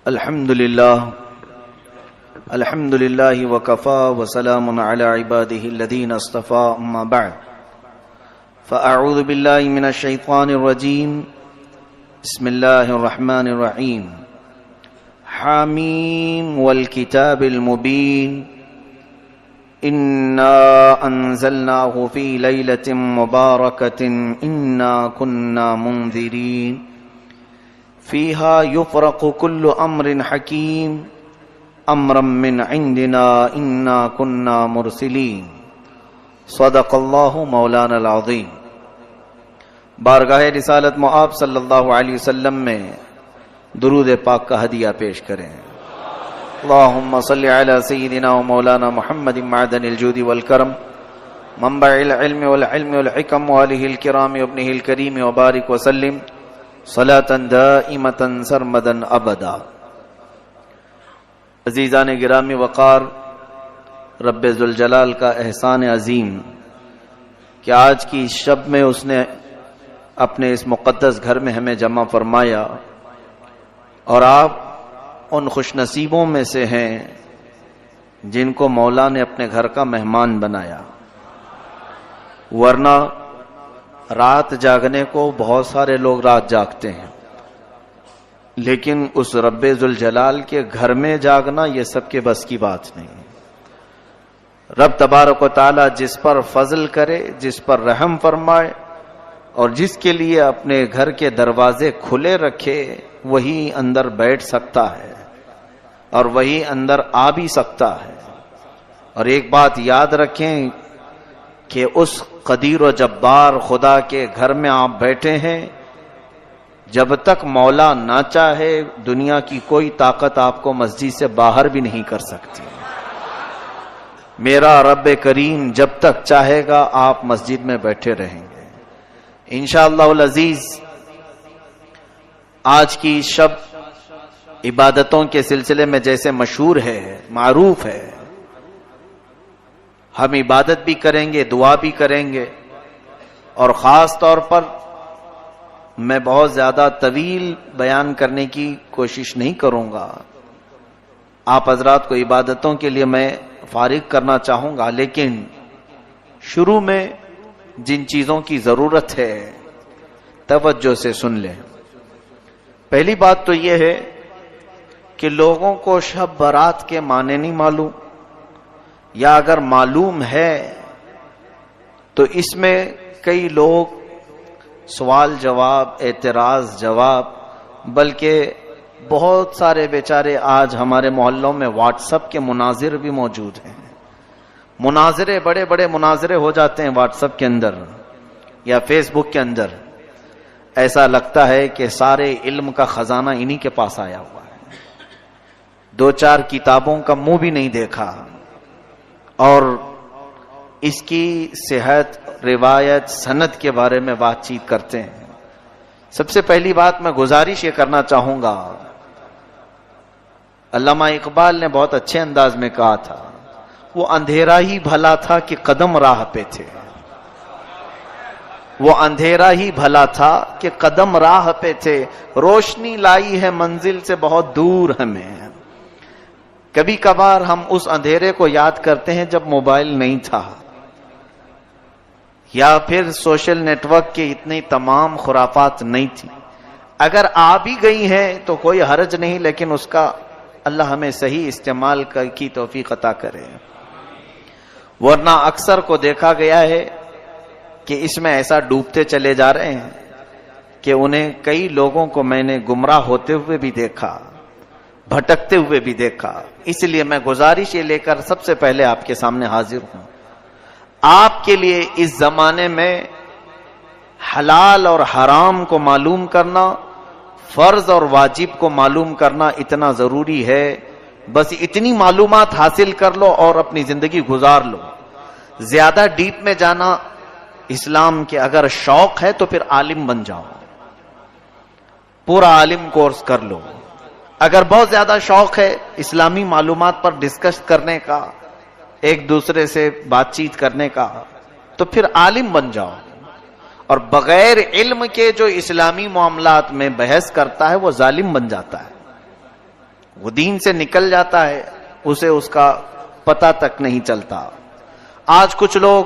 الحمد لله وكفى وسلام على عباده الذين اصطفى أما بعد فأعوذ بالله من الشيطان الرجيم بسم الله الرحمن الرحيم حاميم والكتاب المبين إنا أنزلناه في ليلة مباركة إنا كنا منذرين فيها يفرق كل أمر حكيم امرا من عندنا انا كنا مرسلین صدق اللہ مولانا العظیم۔ بارگاہ رسالت مآب صلی اللہ علیہ وسلم میں درود پاک کا ہدیہ پیش کریں۔ اللہم صلی علی سیدنا و مولانا محمد معدن الجود والکرم منبع العلم والعلم والحکم وآلہ الکرام وابنہ الکریم وبارک وسلم صلاة دائمة سرمدا ابدا۔ عزیزان گرامی وقار، رب ذوالجلال کا احسان عظیم کہ آج کی شب میں اس نے اپنے اس مقدس گھر میں ہمیں جمع فرمایا، اور آپ ان خوش نصیبوں میں سے ہیں جن کو مولا نے اپنے گھر کا مہمان بنایا۔ ورنہ رات جاگنے کو بہت سارے لوگ رات جاگتے ہیں، لیکن اس رب ذوالجلال کے گھر میں جاگنا یہ سب کے بس کی بات نہیں۔ رب تبارک و تعالی جس پر فضل کرے، جس پر رحم فرمائے، اور جس کے لیے اپنے گھر کے دروازے کھلے رکھے، وہی اندر بیٹھ سکتا ہے اور وہی اندر آ بھی سکتا ہے۔ اور ایک بات یاد رکھیں کہ اس قدیر و جبار خدا کے گھر میں آپ بیٹھے ہیں، جب تک مولا نہ چاہے دنیا کی کوئی طاقت آپ کو مسجد سے باہر بھی نہیں کر سکتی۔ میرا رب کریم جب تک چاہے گا آپ مسجد میں بیٹھے رہیں گے انشاءاللہ العزیز۔ آج کی شب عبادتوں کے سلسلے میں جیسے مشہور ہے، معروف ہے، ہم عبادت بھی کریں گے، دعا بھی کریں گے، اور خاص طور پر میں بہت زیادہ طویل بیان کرنے کی کوشش نہیں کروں گا۔ آپ حضرات کو عبادتوں کے لیے میں فارغ کرنا چاہوں گا، لیکن شروع میں جن چیزوں کی ضرورت ہے توجہ سے سن لیں۔ پہلی بات تو یہ ہے کہ لوگوں کو شب برات کے معنی نہیں معلوم، یا اگر معلوم ہے تو اس میں کئی لوگ سوال جواب، اعتراض جواب، بلکہ بہت سارے بیچارے آج ہمارے محلوں میں واٹس ایپ کے مناظر بھی موجود ہیں۔ مناظرے، بڑے بڑے مناظرے ہو جاتے ہیں واٹس ایپ کے اندر یا فیس بک کے اندر۔ ایسا لگتا ہے کہ سارے علم کا خزانہ انہی کے پاس آیا ہوا ہے، دو چار کتابوں کا منہ بھی نہیں دیکھا، اور اس کی صحت، روایت، سند کے بارے میں بات چیت کرتے ہیں۔ سب سے پہلی بات میں گزارش یہ کرنا چاہوں گا، علامہ اقبال نے بہت اچھے انداز میں کہا تھا، وہ اندھیرا ہی بھلا تھا کہ قدم راہ پہ تھے۔ وہ اندھیرا ہی بھلا تھا کہ قدم راہ پہ تھے، روشنی لائی ہے منزل سے بہت دور ہمیں۔ کبھی کبھار ہم اس اندھیرے کو یاد کرتے ہیں جب موبائل نہیں تھا، یا پھر سوشل نیٹ ورک کے اتنی تمام خرافات نہیں تھی۔ اگر آ بھی گئی ہیں تو کوئی حرج نہیں، لیکن اس کا اللہ ہمیں صحیح استعمال کی توفیق عطا کرے۔ ورنہ اکثر کو دیکھا گیا ہے کہ اس میں ایسا ڈوبتے چلے جا رہے ہیں کہ انہیں کئی لوگوں کو میں نے گمراہ ہوتے ہوئے بھی دیکھا، بھٹکتے ہوئے بھی دیکھا۔ اس لیے میں گزارش یہ لے کر سب سے پہلے آپ کے سامنے حاضر ہوں، آپ کے لیے اس زمانے میں حلال اور حرام کو معلوم کرنا، فرض اور واجب کو معلوم کرنا اتنا ضروری ہے۔ بس اتنی معلومات حاصل کر لو اور اپنی زندگی گزار لو۔ زیادہ ڈیپ میں جانا اسلام کے اگر شوق ہے تو پھر عالم بن جاؤ، پورا عالم کورس کر لو۔ اگر بہت زیادہ شوق ہے اسلامی معلومات پر ڈسکس کرنے کا، ایک دوسرے سے بات چیت کرنے کا، تو پھر عالم بن جاؤ۔ اور بغیر علم کے جو اسلامی معاملات میں بحث کرتا ہے وہ ظالم بن جاتا ہے۔ وہ دین سے نکل جاتا ہے، اسے اس کا پتہ تک نہیں چلتا۔ آج کچھ لوگ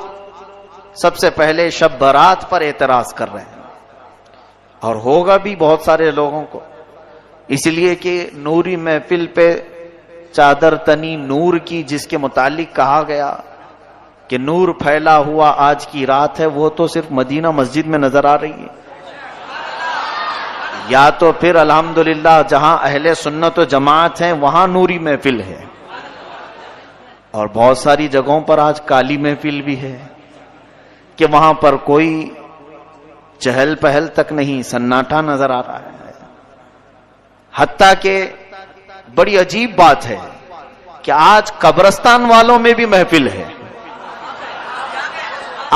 سب سے پہلے شب برات پر اعتراض کر رہے ہیں، اور ہوگا بھی بہت سارے لوگوں کو، اس لیے کہ نوری محفل پہ چادر تنی نور کی، جس کے متعلق کہا گیا کہ نور پھیلا ہوا آج کی رات ہے، وہ تو صرف مدینہ مسجد میں نظر آ رہی ہے، یا تو پھر الحمدللہ جہاں اہل سنت و جماعت ہیں وہاں نوری محفل ہے، اور بہت ساری جگہوں پر آج کالی محفل بھی ہے کہ وہاں پر کوئی چہل پہل تک نہیں، سناٹا نظر آ رہا ہے۔ حتیٰ کہ بڑی عجیب بات ہے کہ آج قبرستان والوں میں بھی محفل ہے۔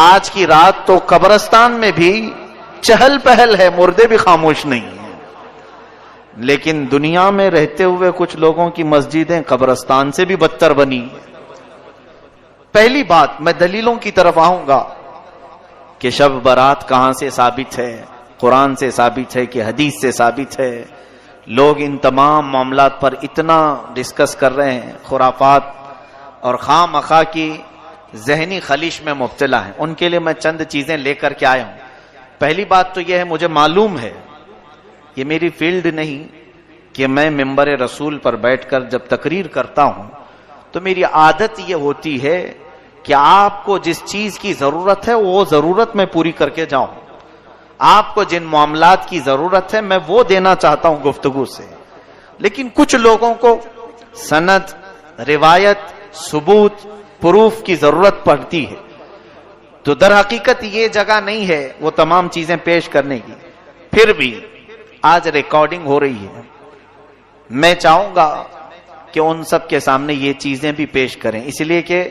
آج کی رات تو قبرستان میں بھی چہل پہل ہے، مردے بھی خاموش نہیں ہیں، لیکن دنیا میں رہتے ہوئے کچھ لوگوں کی مسجدیں قبرستان سے بھی بدتر بنی۔ پہلی بات، میں دلیلوں کی طرف آؤں گا کہ شب برات کہاں سے ثابت ہے، قرآن سے ثابت ہے کہ حدیث سے ثابت ہے۔ لوگ ان تمام معاملات پر اتنا ڈسکس کر رہے ہیں، خرافات اور خواہ مخواہ کی ذہنی خلیش میں مبتلا ہیں۔ ان کے لیے میں چند چیزیں لے کر کے آیا ہوں۔ پہلی بات تو یہ ہے، مجھے معلوم ہے، یہ میری فیلڈ نہیں کہ میں ممبر رسول پر بیٹھ کر جب تقریر کرتا ہوں تو میری عادت یہ ہوتی ہے کہ آپ کو جس چیز کی ضرورت ہے وہ ضرورت میں پوری کر کے جاؤں۔ آپ کو جن معاملات کی ضرورت ہے میں وہ دینا چاہتا ہوں گفتگو سے، لیکن کچھ لوگوں کو سند، روایت، ثبوت، پروف کی ضرورت پڑتی ہے، تو در حقیقت یہ جگہ نہیں ہے وہ تمام چیزیں پیش کرنے کی۔ پھر بھی آج ریکارڈنگ ہو رہی ہے، میں چاہوں گا کہ ان سب کے سامنے یہ چیزیں بھی پیش کریں، اس لیے کہ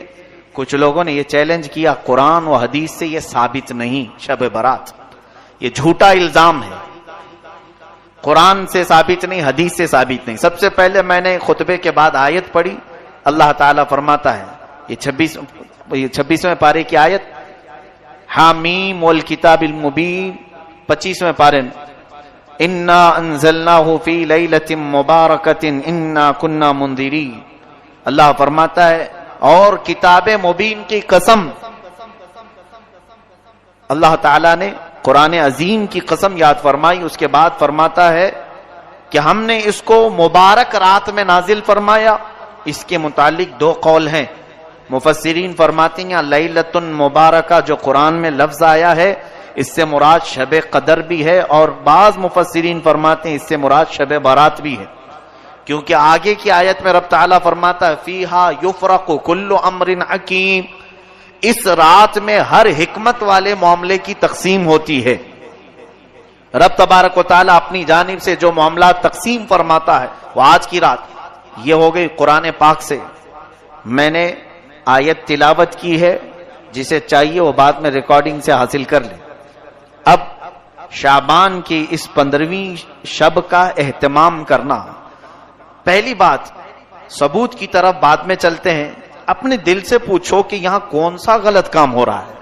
کچھ لوگوں نے یہ چیلنج کیا قرآن و حدیث سے یہ ثابت نہیں شب برات، یہ جھوٹا الزام ہے، قرآن سے ثابت نہیں، حدیث سے ثابت نہیں۔ سب سے پہلے میں نے خطبے کے بعد آیت پڑھی، اللہ تعالیٰ فرماتا ہے، یہ 26ویں پارے کی آیت، حامیم والکتاب المبین، 25ویں پارے میں، انا انزلناہ فی لیلۃ مبارکۃ انا کنا منذرین، اللہ فرماتا ہے اور کتاب مبین کی قسم، اللہ تعالیٰ نے قرآن عظیم کی قسم یاد فرمائی، اس کے بعد فرماتا ہے کہ ہم نے اس کو مبارک رات میں نازل فرمایا۔ اس کے متعلق دو قول ہیں، مفسرین فرماتے ہیں لیلۃ مبارکہ جو قرآن میں لفظ آیا ہے اس سے مراد شب قدر بھی ہے، اور بعض مفسرین فرماتے ہیں اس سے مراد شب برات بھی ہے، کیونکہ آگے کی آیت میں رب تعالیٰ فرماتا ہے فیہا یفرق کل امر حکیم، اس رات میں ہر حکمت والے معاملے کی تقسیم ہوتی ہے۔ رب تبارک و تعالیٰ اپنی جانب سے جو معاملات تقسیم فرماتا ہے وہ آج کی رات یہ ہو گئی قرآن پاک سے۔ میں نے آیت تلاوت کی ہے، جسے چاہیے وہ بعد میں ریکارڈنگ سے حاصل کر لے۔ اب شعبان کی اس 15ویں شب کا اہتمام کرنا، پہلی بات ثبوت کی طرف بعد میں چلتے ہیں۔ اپنے دل سے پوچھو کہ یہاں کون سا غلط کام ہو رہا ہے؟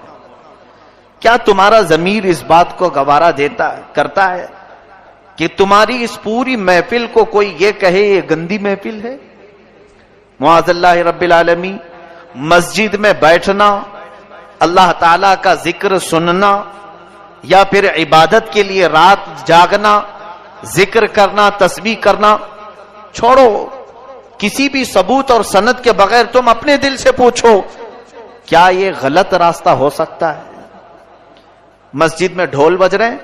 کیا تمہارا ضمیر اس بات کو گوارا کرتا ہے کہ تمہاری اس پوری محفل کو کوئی یہ کہے یہ گندی محفل ہے؟ معاذ اللہ رب العالمین، مسجد میں بیٹھنا، اللہ تعالی کا ذکر سننا، یا پھر عبادت کے لیے رات جاگنا، ذکر کرنا، تسبیح کرنا، چھوڑو کسی بھی ثبوت اور سند کے بغیر تم اپنے دل سے پوچھو کیا یہ غلط راستہ ہو سکتا ہے؟ مسجد میں ڈھول بج رہے ہیں،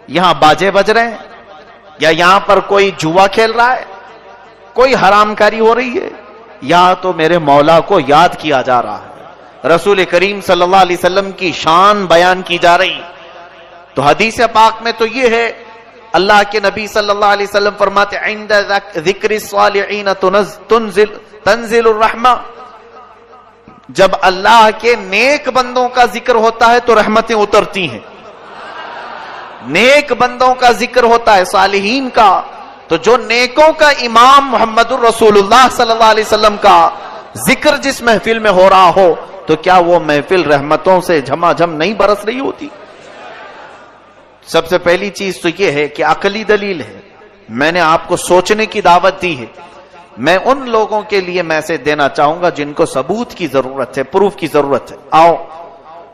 یہاں باجے بج رہے ہیں، یا یہاں پر کوئی جوا کھیل رہا ہے، کوئی حرام کاری ہو رہی ہے، یا تو میرے مولا کو یاد کیا جا رہا ہے، رسول کریم صلی اللہ علیہ وسلم کی شان بیان کی جا رہی۔ تو حدیث پاک میں تو یہ ہے، اللہ کے نبی صلی اللہ علیہ وسلم فرماتے عند ذکر الصالحین تنزل الرحمہ، جب اللہ کے نیک بندوں کا ذکر ہوتا ہے تو رحمتیں اترتی ہیں۔ نیک بندوں کا ذکر ہوتا ہے، صالحین کا، تو جو نیکوں کا امام محمد الرسول اللہ صلی اللہ علیہ وسلم کا ذکر جس محفل میں ہو رہا ہو تو کیا وہ محفل رحمتوں سے جھما جھم نہیں برس رہی ہوتی؟ سب سے پہلی چیز تو یہ ہے کہ عقلی دلیل ہے میں نے آپ کو سوچنے کی دعوت دی ہے. میں ان لوگوں کے لیے میسج دینا چاہوں گا جن کو ثبوت کی ضرورت ہے, پروف کی ضرورت ہے. آؤ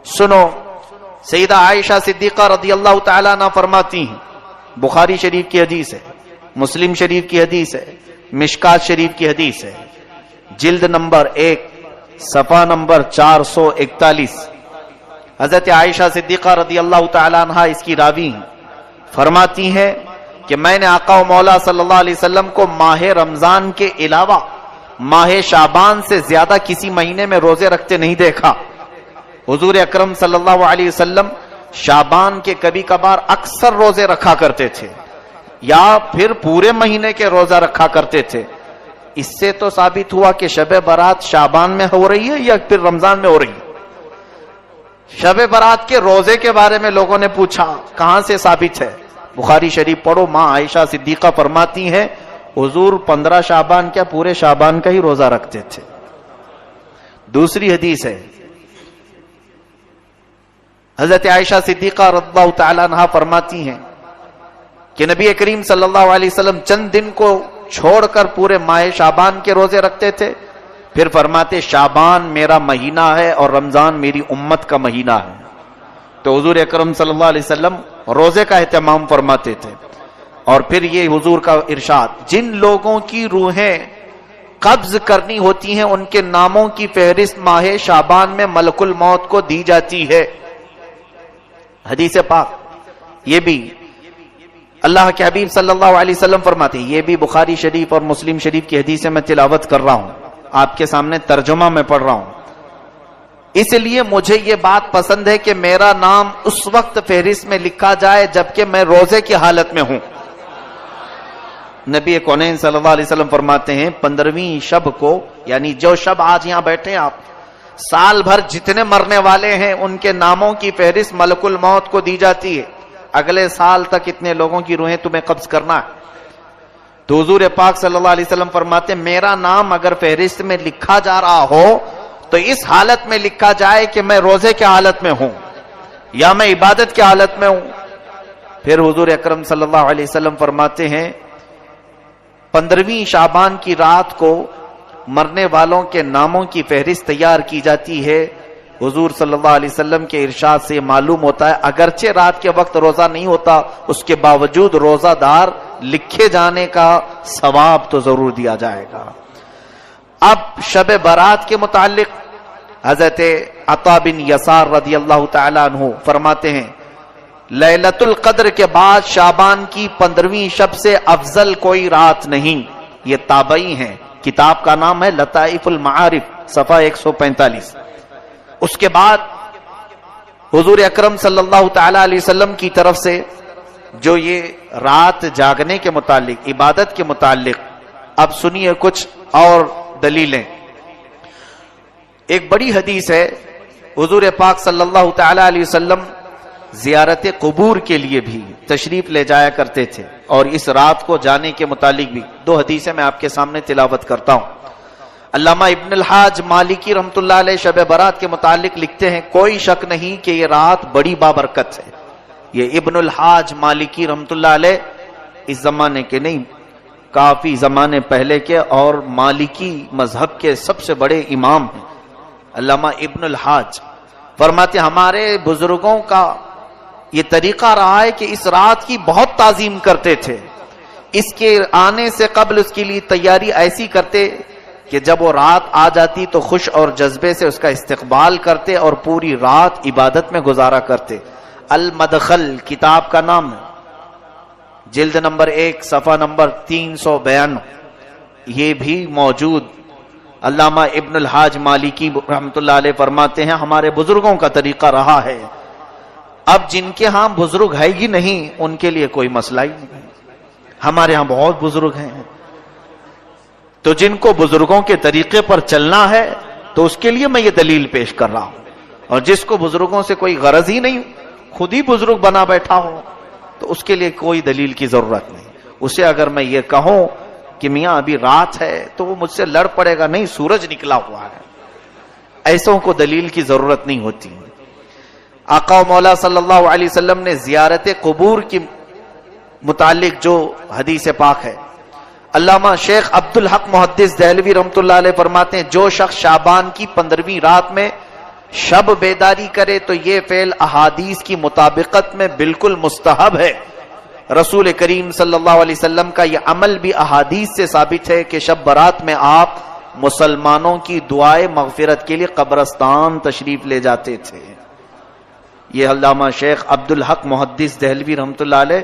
سنو, سیدہ عائشہ صدیقہ رضی اللہ تعالیٰ عنہ فرماتی ہیں, بخاری شریف کی حدیث ہے, مسلم شریف کی حدیث ہے, مشکات شریف کی حدیث ہے, جلد نمبر 1 صفحہ نمبر 441. حضرت عائشہ صدیقہ رضی اللہ تعالیٰ عنہ اس کی راوی ہیں. فرماتی ہیں کہ میں نے آقا و مولا صلی اللہ علیہ وسلم کو ماہ رمضان کے علاوہ ماہ شعبان سے زیادہ کسی مہینے میں روزے رکھتے نہیں دیکھا. حضور اکرم صلی اللہ علیہ وسلم شعبان کے کبھی کبھار اکثر روزے رکھا کرتے تھے یا پھر پورے مہینے کے روزہ رکھا کرتے تھے. اس سے تو ثابت ہوا کہ شب برات شعبان میں ہو رہی ہے یا پھر رمضان میں ہو رہی ہے. شب برات کے روزے کے بارے میں لوگوں نے پوچھا, کہاں سے ثابت ہے؟ بخاری شریف پڑھو, ماں عائشہ صدیقہ فرماتی ہیں حضور 15 شعبان کیا پورے شعبان کا ہی روزہ رکھتے تھے. دوسری حدیث ہے, حضرت عائشہ صدیقہ رضی اللہ تعالیٰ عنہ فرماتی ہیں کہ نبی کریم صلی اللہ علیہ وسلم چند دن کو چھوڑ کر پورے ماہ شعبان کے روزے رکھتے تھے. پھر فرماتے شعبان میرا مہینہ ہے اور رمضان میری امت کا مہینہ ہے. تو حضور اکرم صلی اللہ علیہ وسلم روزے کا اہتمام فرماتے تھے. اور پھر یہ حضور کا ارشاد, جن لوگوں کی روحیں قبض کرنی ہوتی ہیں ان کے ناموں کی فہرست ماہ شعبان میں ملک الموت کو دی جاتی ہے. حدیث پاک یہ بھی اللہ کے حبیب صلی اللہ علیہ وسلم فرماتے ہیں, یہ بھی بخاری شریف اور مسلم شریف کی حدیث میں تلاوت کر رہا ہوں, آپ کے سامنے ترجمہ میں پڑھ رہا ہوں. اس لیے مجھے یہ بات پسند ہے کہ میرا نام اس وقت فہرست میں لکھا جائے جبکہ میں روزے کی حالت میں ہوں. نبی کونین صلی اللہ علیہ وسلم فرماتے ہیں 15ویں شب کو, یعنی جو شب آج یہاں بیٹھے آپ, سال بھر جتنے مرنے والے ہیں ان کے ناموں کی فہرست ملک الموت کو دی جاتی ہے. اگلے سال تک اتنے لوگوں کی روحیں تمہیں قبض کرنا ہے. تو حضور پاک صلی اللہ علیہ وسلم فرماتے میرا نام اگر فہرست میں لکھا جا رہا ہو تو اس حالت میں لکھا جائے کہ میں روزے کی حالت میں ہوں یا میں عبادت کی حالت میں ہوں. پھر حضور اکرم صلی اللہ علیہ وسلم فرماتے ہیں 15ویں شعبان کی رات کو مرنے والوں کے ناموں کی فہرست تیار کی جاتی ہے. حضور صلی اللہ علیہ وسلم کے ارشاد سے معلوم ہوتا ہے اگرچہ رات کے وقت روزہ نہیں ہوتا, اس کے باوجود روزہ دار لکھے جانے کا ثواب تو ضرور دیا جائے گا. اب شب برات کے متعلق حضرت عطا بن یسار رضی اللہ تعالیٰ عنہ فرماتے ہیں لیلۃ القدر کے بعد شعبان کی 15ویں شب سے افضل کوئی رات نہیں. یہ تابعی ہیں, کتاب کا نام ہے لطائف المعارف صفحہ 145. اس کے بعد حضور اکرم صلی اللہ تعالی علیہ وسلم کی طرف سے جو یہ رات جاگنے کے متعلق, عبادت کے متعلق, اب سنیے کچھ اور دلیلیں. ایک بڑی حدیث ہے, حضور پاک صلی اللہ تعالی علیہ وسلم زیارت قبور کے لیے بھی تشریف لے جایا کرتے تھے, اور اس رات کو جانے کے متعلق بھی 2 حدیثیں میں آپ کے سامنے تلاوت کرتا ہوں. علامہ ابن الحاج مالکی رحمۃ اللہ علیہ شب برات کے متعلق لکھتے ہیں کوئی شک نہیں کہ یہ رات بڑی بابرکت ہے. یہ ابن الحاج مالکی رحمۃ اللہ علیہ اس زمانے کے نہیں, کافی زمانے پہلے کے, اور مالکی مذہب کے سب سے بڑے امام ہیں. علامہ ابن الحاج فرماتے ہمارے بزرگوں کا یہ طریقہ رہا ہے کہ اس رات کی بہت تعظیم کرتے تھے. اس کے آنے سے قبل اس کے لیے تیاری ایسی کرتے کہ جب وہ رات آ جاتی تو خوش اور جذبے سے اس کا استقبال کرتے اور پوری رات عبادت میں گزارا کرتے. المدخل کتاب کا نام ہے, جلد نمبر 1 صفحہ نمبر 352, یہ بھی موجود. علامہ ابن الحاج مالکی رحمۃ اللہ علیہ فرماتے ہیں ہمارے بزرگوں کا طریقہ رہا ہے. اب جن کے ہاں بزرگ ہے ہی نہیں ان کے لیے کوئی مسئلہ ہی نہیں. ہمارے ہاں بہت بزرگ ہیں, تو جن کو بزرگوں کے طریقے پر چلنا ہے تو اس کے لیے میں یہ دلیل پیش کر رہا ہوں. اور جس کو بزرگوں سے کوئی غرض ہی نہیں, خود ہی بزرگ بنا بیٹھا ہو, تو اس کے لیے کوئی دلیل کی ضرورت نہیں. اسے اگر میں یہ کہوں کہ میاں ابھی رات ہے تو وہ مجھ سے لڑ پڑے گا, نہیں سورج نکلا ہوا ہے. ایسوں کو دلیل کی ضرورت نہیں ہوتی. آقا و مولا صلی اللہ علیہ وسلم نے زیارت قبور کی متعلق جو حدیث پاک ہے، علامہ شیخ عبدالحق محدث دہلوی رحمۃ اللہ علیہ فرماتے ہیں جو شخص شعبان کی 15ویں رات میں شب بیداری کرے تو یہ فعل احادیث کی مطابقت میں بالکل مستحب ہے۔ رسول کریم صلی اللہ علیہ وسلم کا یہ عمل بھی احادیث سے ثابت ہے کہ شب برات میں آپ مسلمانوں کی دعائے مغفرت کے لیے قبرستان تشریف لے جاتے تھے۔ یہ علامہ شیخ عبدالحق محدث دہلوی رحمۃ اللہ علیہ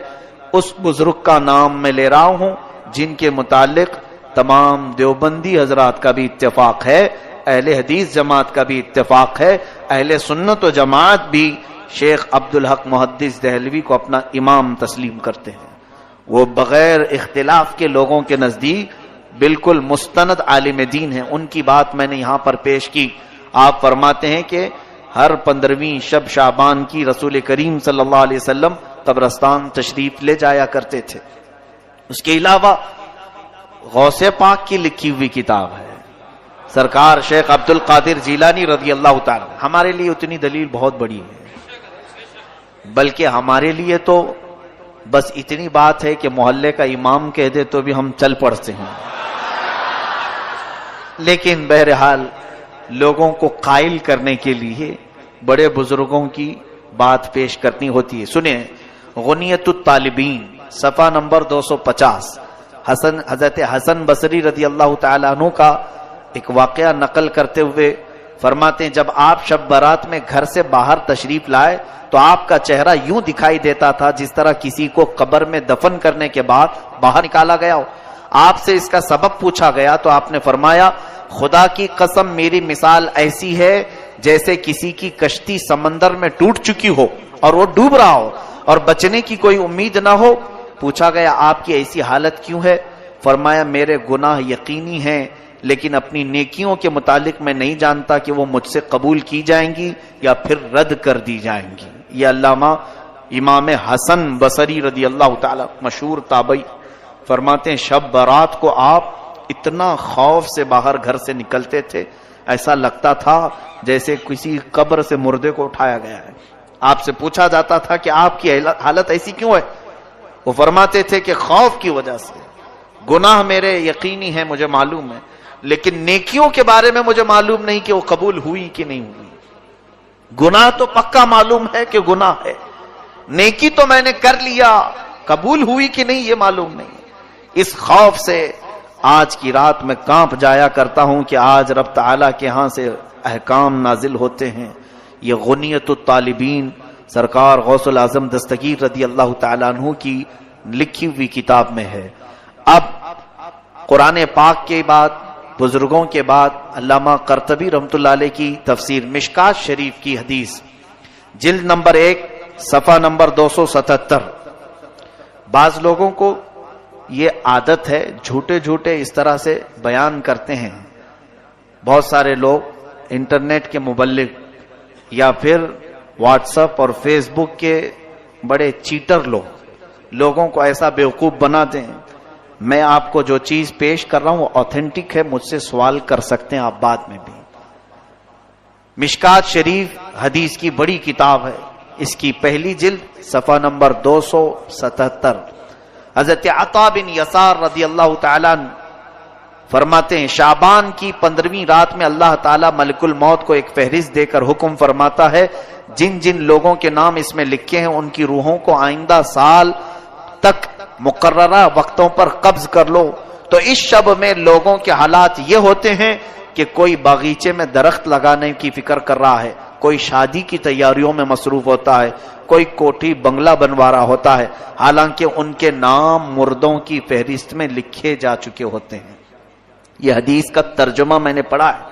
اس بزرگ کا نام میں لے رہا ہوں جن کے متعلق تمام دیوبندی حضرات کا بھی اتفاق ہے، اہل حدیث جماعت کا بھی اتفاق ہے، اہل سنت و جماعت بھی شیخ عبدالحق محدث دہلوی کو اپنا امام تسلیم کرتے ہیں۔ وہ بغیر اختلاف کے لوگوں کے نزدیک بالکل مستند عالم دین ہیں۔ ان کی بات میں نے یہاں پر پیش کی۔ آپ فرماتے ہیں کہ ہر 15ویں شب شعبان کی رسول کریم صلی اللہ علیہ وسلم قبرستان تشریف لے جایا کرتے تھے۔ اس کے علاوہ غوث پاک کی لکھی ہوئی کتاب ہے، سرکار شیخ عبد القادر جیلانی رضی اللہ تعالی۔ ہمارے لیے اتنی دلیل بہت بڑی ہے، بلکہ ہمارے لیے تو بس اتنی بات ہے کہ محلے کا امام کہہ دے تو بھی ہم چل پڑتے ہیں، لیکن بہرحال لوگوں کو قائل کرنے کے لیے بڑے بزرگوں کی بات پیش کرنی ہوتی ہے۔ سنیں، غنیت الطالبین صفحہ نمبر 250 حضرت حسن بصری رضی اللہ تعالی عنہ کا ایک واقعہ نقل کرتے ہوئے فرماتے ہیں جب آپ شب برات میں گھر سے باہر تشریف لائے تو آپ کا چہرہ یوں دکھائی دیتا تھا جس طرح کسی کو قبر میں دفن کرنے کے بعد باہر نکالا گیا ہو۔ آپ سے اس کا سبب پوچھا گیا تو آپ نے فرمایا خدا کی قسم میری مثال ایسی ہے جیسے کسی کی کشتی سمندر میں ٹوٹ چکی ہو اور وہ ڈوب رہا ہو اور بچنے کی کوئی امید نہ ہو۔ پوچھا گیا آپ کی ایسی حالت کیوں ہے؟ فرمایا میرے گناہ یقینی ہیں لیکن اپنی نیکیوں کے متعلق میں نہیں جانتا کہ وہ مجھ سے قبول کی جائیں گی یا پھر رد کر دی جائیں گی۔ یہ علامہ امام حسن بصری رضی اللہ تعالی مشہور تابعی فرماتے ہیں شب برات کو آپ اتنا خوف سے باہر گھر سے نکلتے تھے ایسا لگتا تھا جیسے کسی قبر سے مردے کو اٹھایا گیا ہے۔ آپ سے پوچھا جاتا تھا کہ آپ کی حالت ایسی کیوں ہے؟ وہ فرماتے تھے کہ خوف کی وجہ سے، گناہ میرے یقینی ہے مجھے معلوم ہے لیکن نیکیوں کے بارے میں مجھے معلوم نہیں کہ وہ قبول ہوئی کہ نہیں ہوئی۔ گناہ تو پکا معلوم ہے کہ گناہ ہے، نیکی تو میں نے کر لیا، قبول ہوئی کہ نہیں یہ معلوم نہیں۔ اس خوف سے آج کی رات میں کانپ جایا کرتا ہوں کہ آج رب تعالیٰ کے ہاں سے احکام نازل ہوتے ہیں۔ یہ غنیت الطالبین سرکار غوث العظم دستگیر رضی اللہ تعالیٰ عنہ کی لکھی ہوئی کتاب میں ہے۔ اب قرآن پاک کے بعد بزرگوں کے بعد علامہ قرطبی رحمۃ اللہ علیہ کی تفسیر مشکات شریف کی حدیث جلد نمبر 1 صفحہ نمبر 277۔ بعض لوگوں کو یہ عادت ہے جھوٹے جھوٹے اس طرح سے بیان کرتے ہیں۔ بہت سارے لوگ انٹرنیٹ کے مبلغ یا پھر واٹس ایپ اور فیس بک کے بڑے چیٹر لوگوں کو ایسا بیوقوف بناتے ہیں۔ میں آپ کو جو چیز پیش کر رہا ہوں وہ اوتھینٹک ہے، مجھ سے سوال کر سکتے ہیں آپ بعد میں بھی۔ مشکات شریف حدیث کی بڑی کتاب ہے، اس کی پہلی جلد صفحہ نمبر 277۔ حضرت عطا بن یسار رضی اللہ تعالیٰ فرماتے ہیں شعبان کی 15ویں رات میں اللہ تعالیٰ ملک الموت کو ایک فہرست دے کر حکم فرماتا ہے جن جن لوگوں کے نام اس میں لکھے ہیں ان کی روحوں کو آئندہ سال تک مقررہ وقتوں پر قبض کر لو۔ تو اس شب میں لوگوں کے حالات یہ ہوتے ہیں کہ کوئی باغیچے میں درخت لگانے کی فکر کر رہا ہے، کوئی شادی کی تیاریوں میں مصروف ہوتا ہے، کوئی کوٹھی بنگلہ بنوا رہا ہوتا ہے، حالانکہ ان کے نام مردوں کی فہرست میں لکھے جا چکے ہوتے ہیں۔ یہ حدیث کا ترجمہ میں نے پڑھا ہے،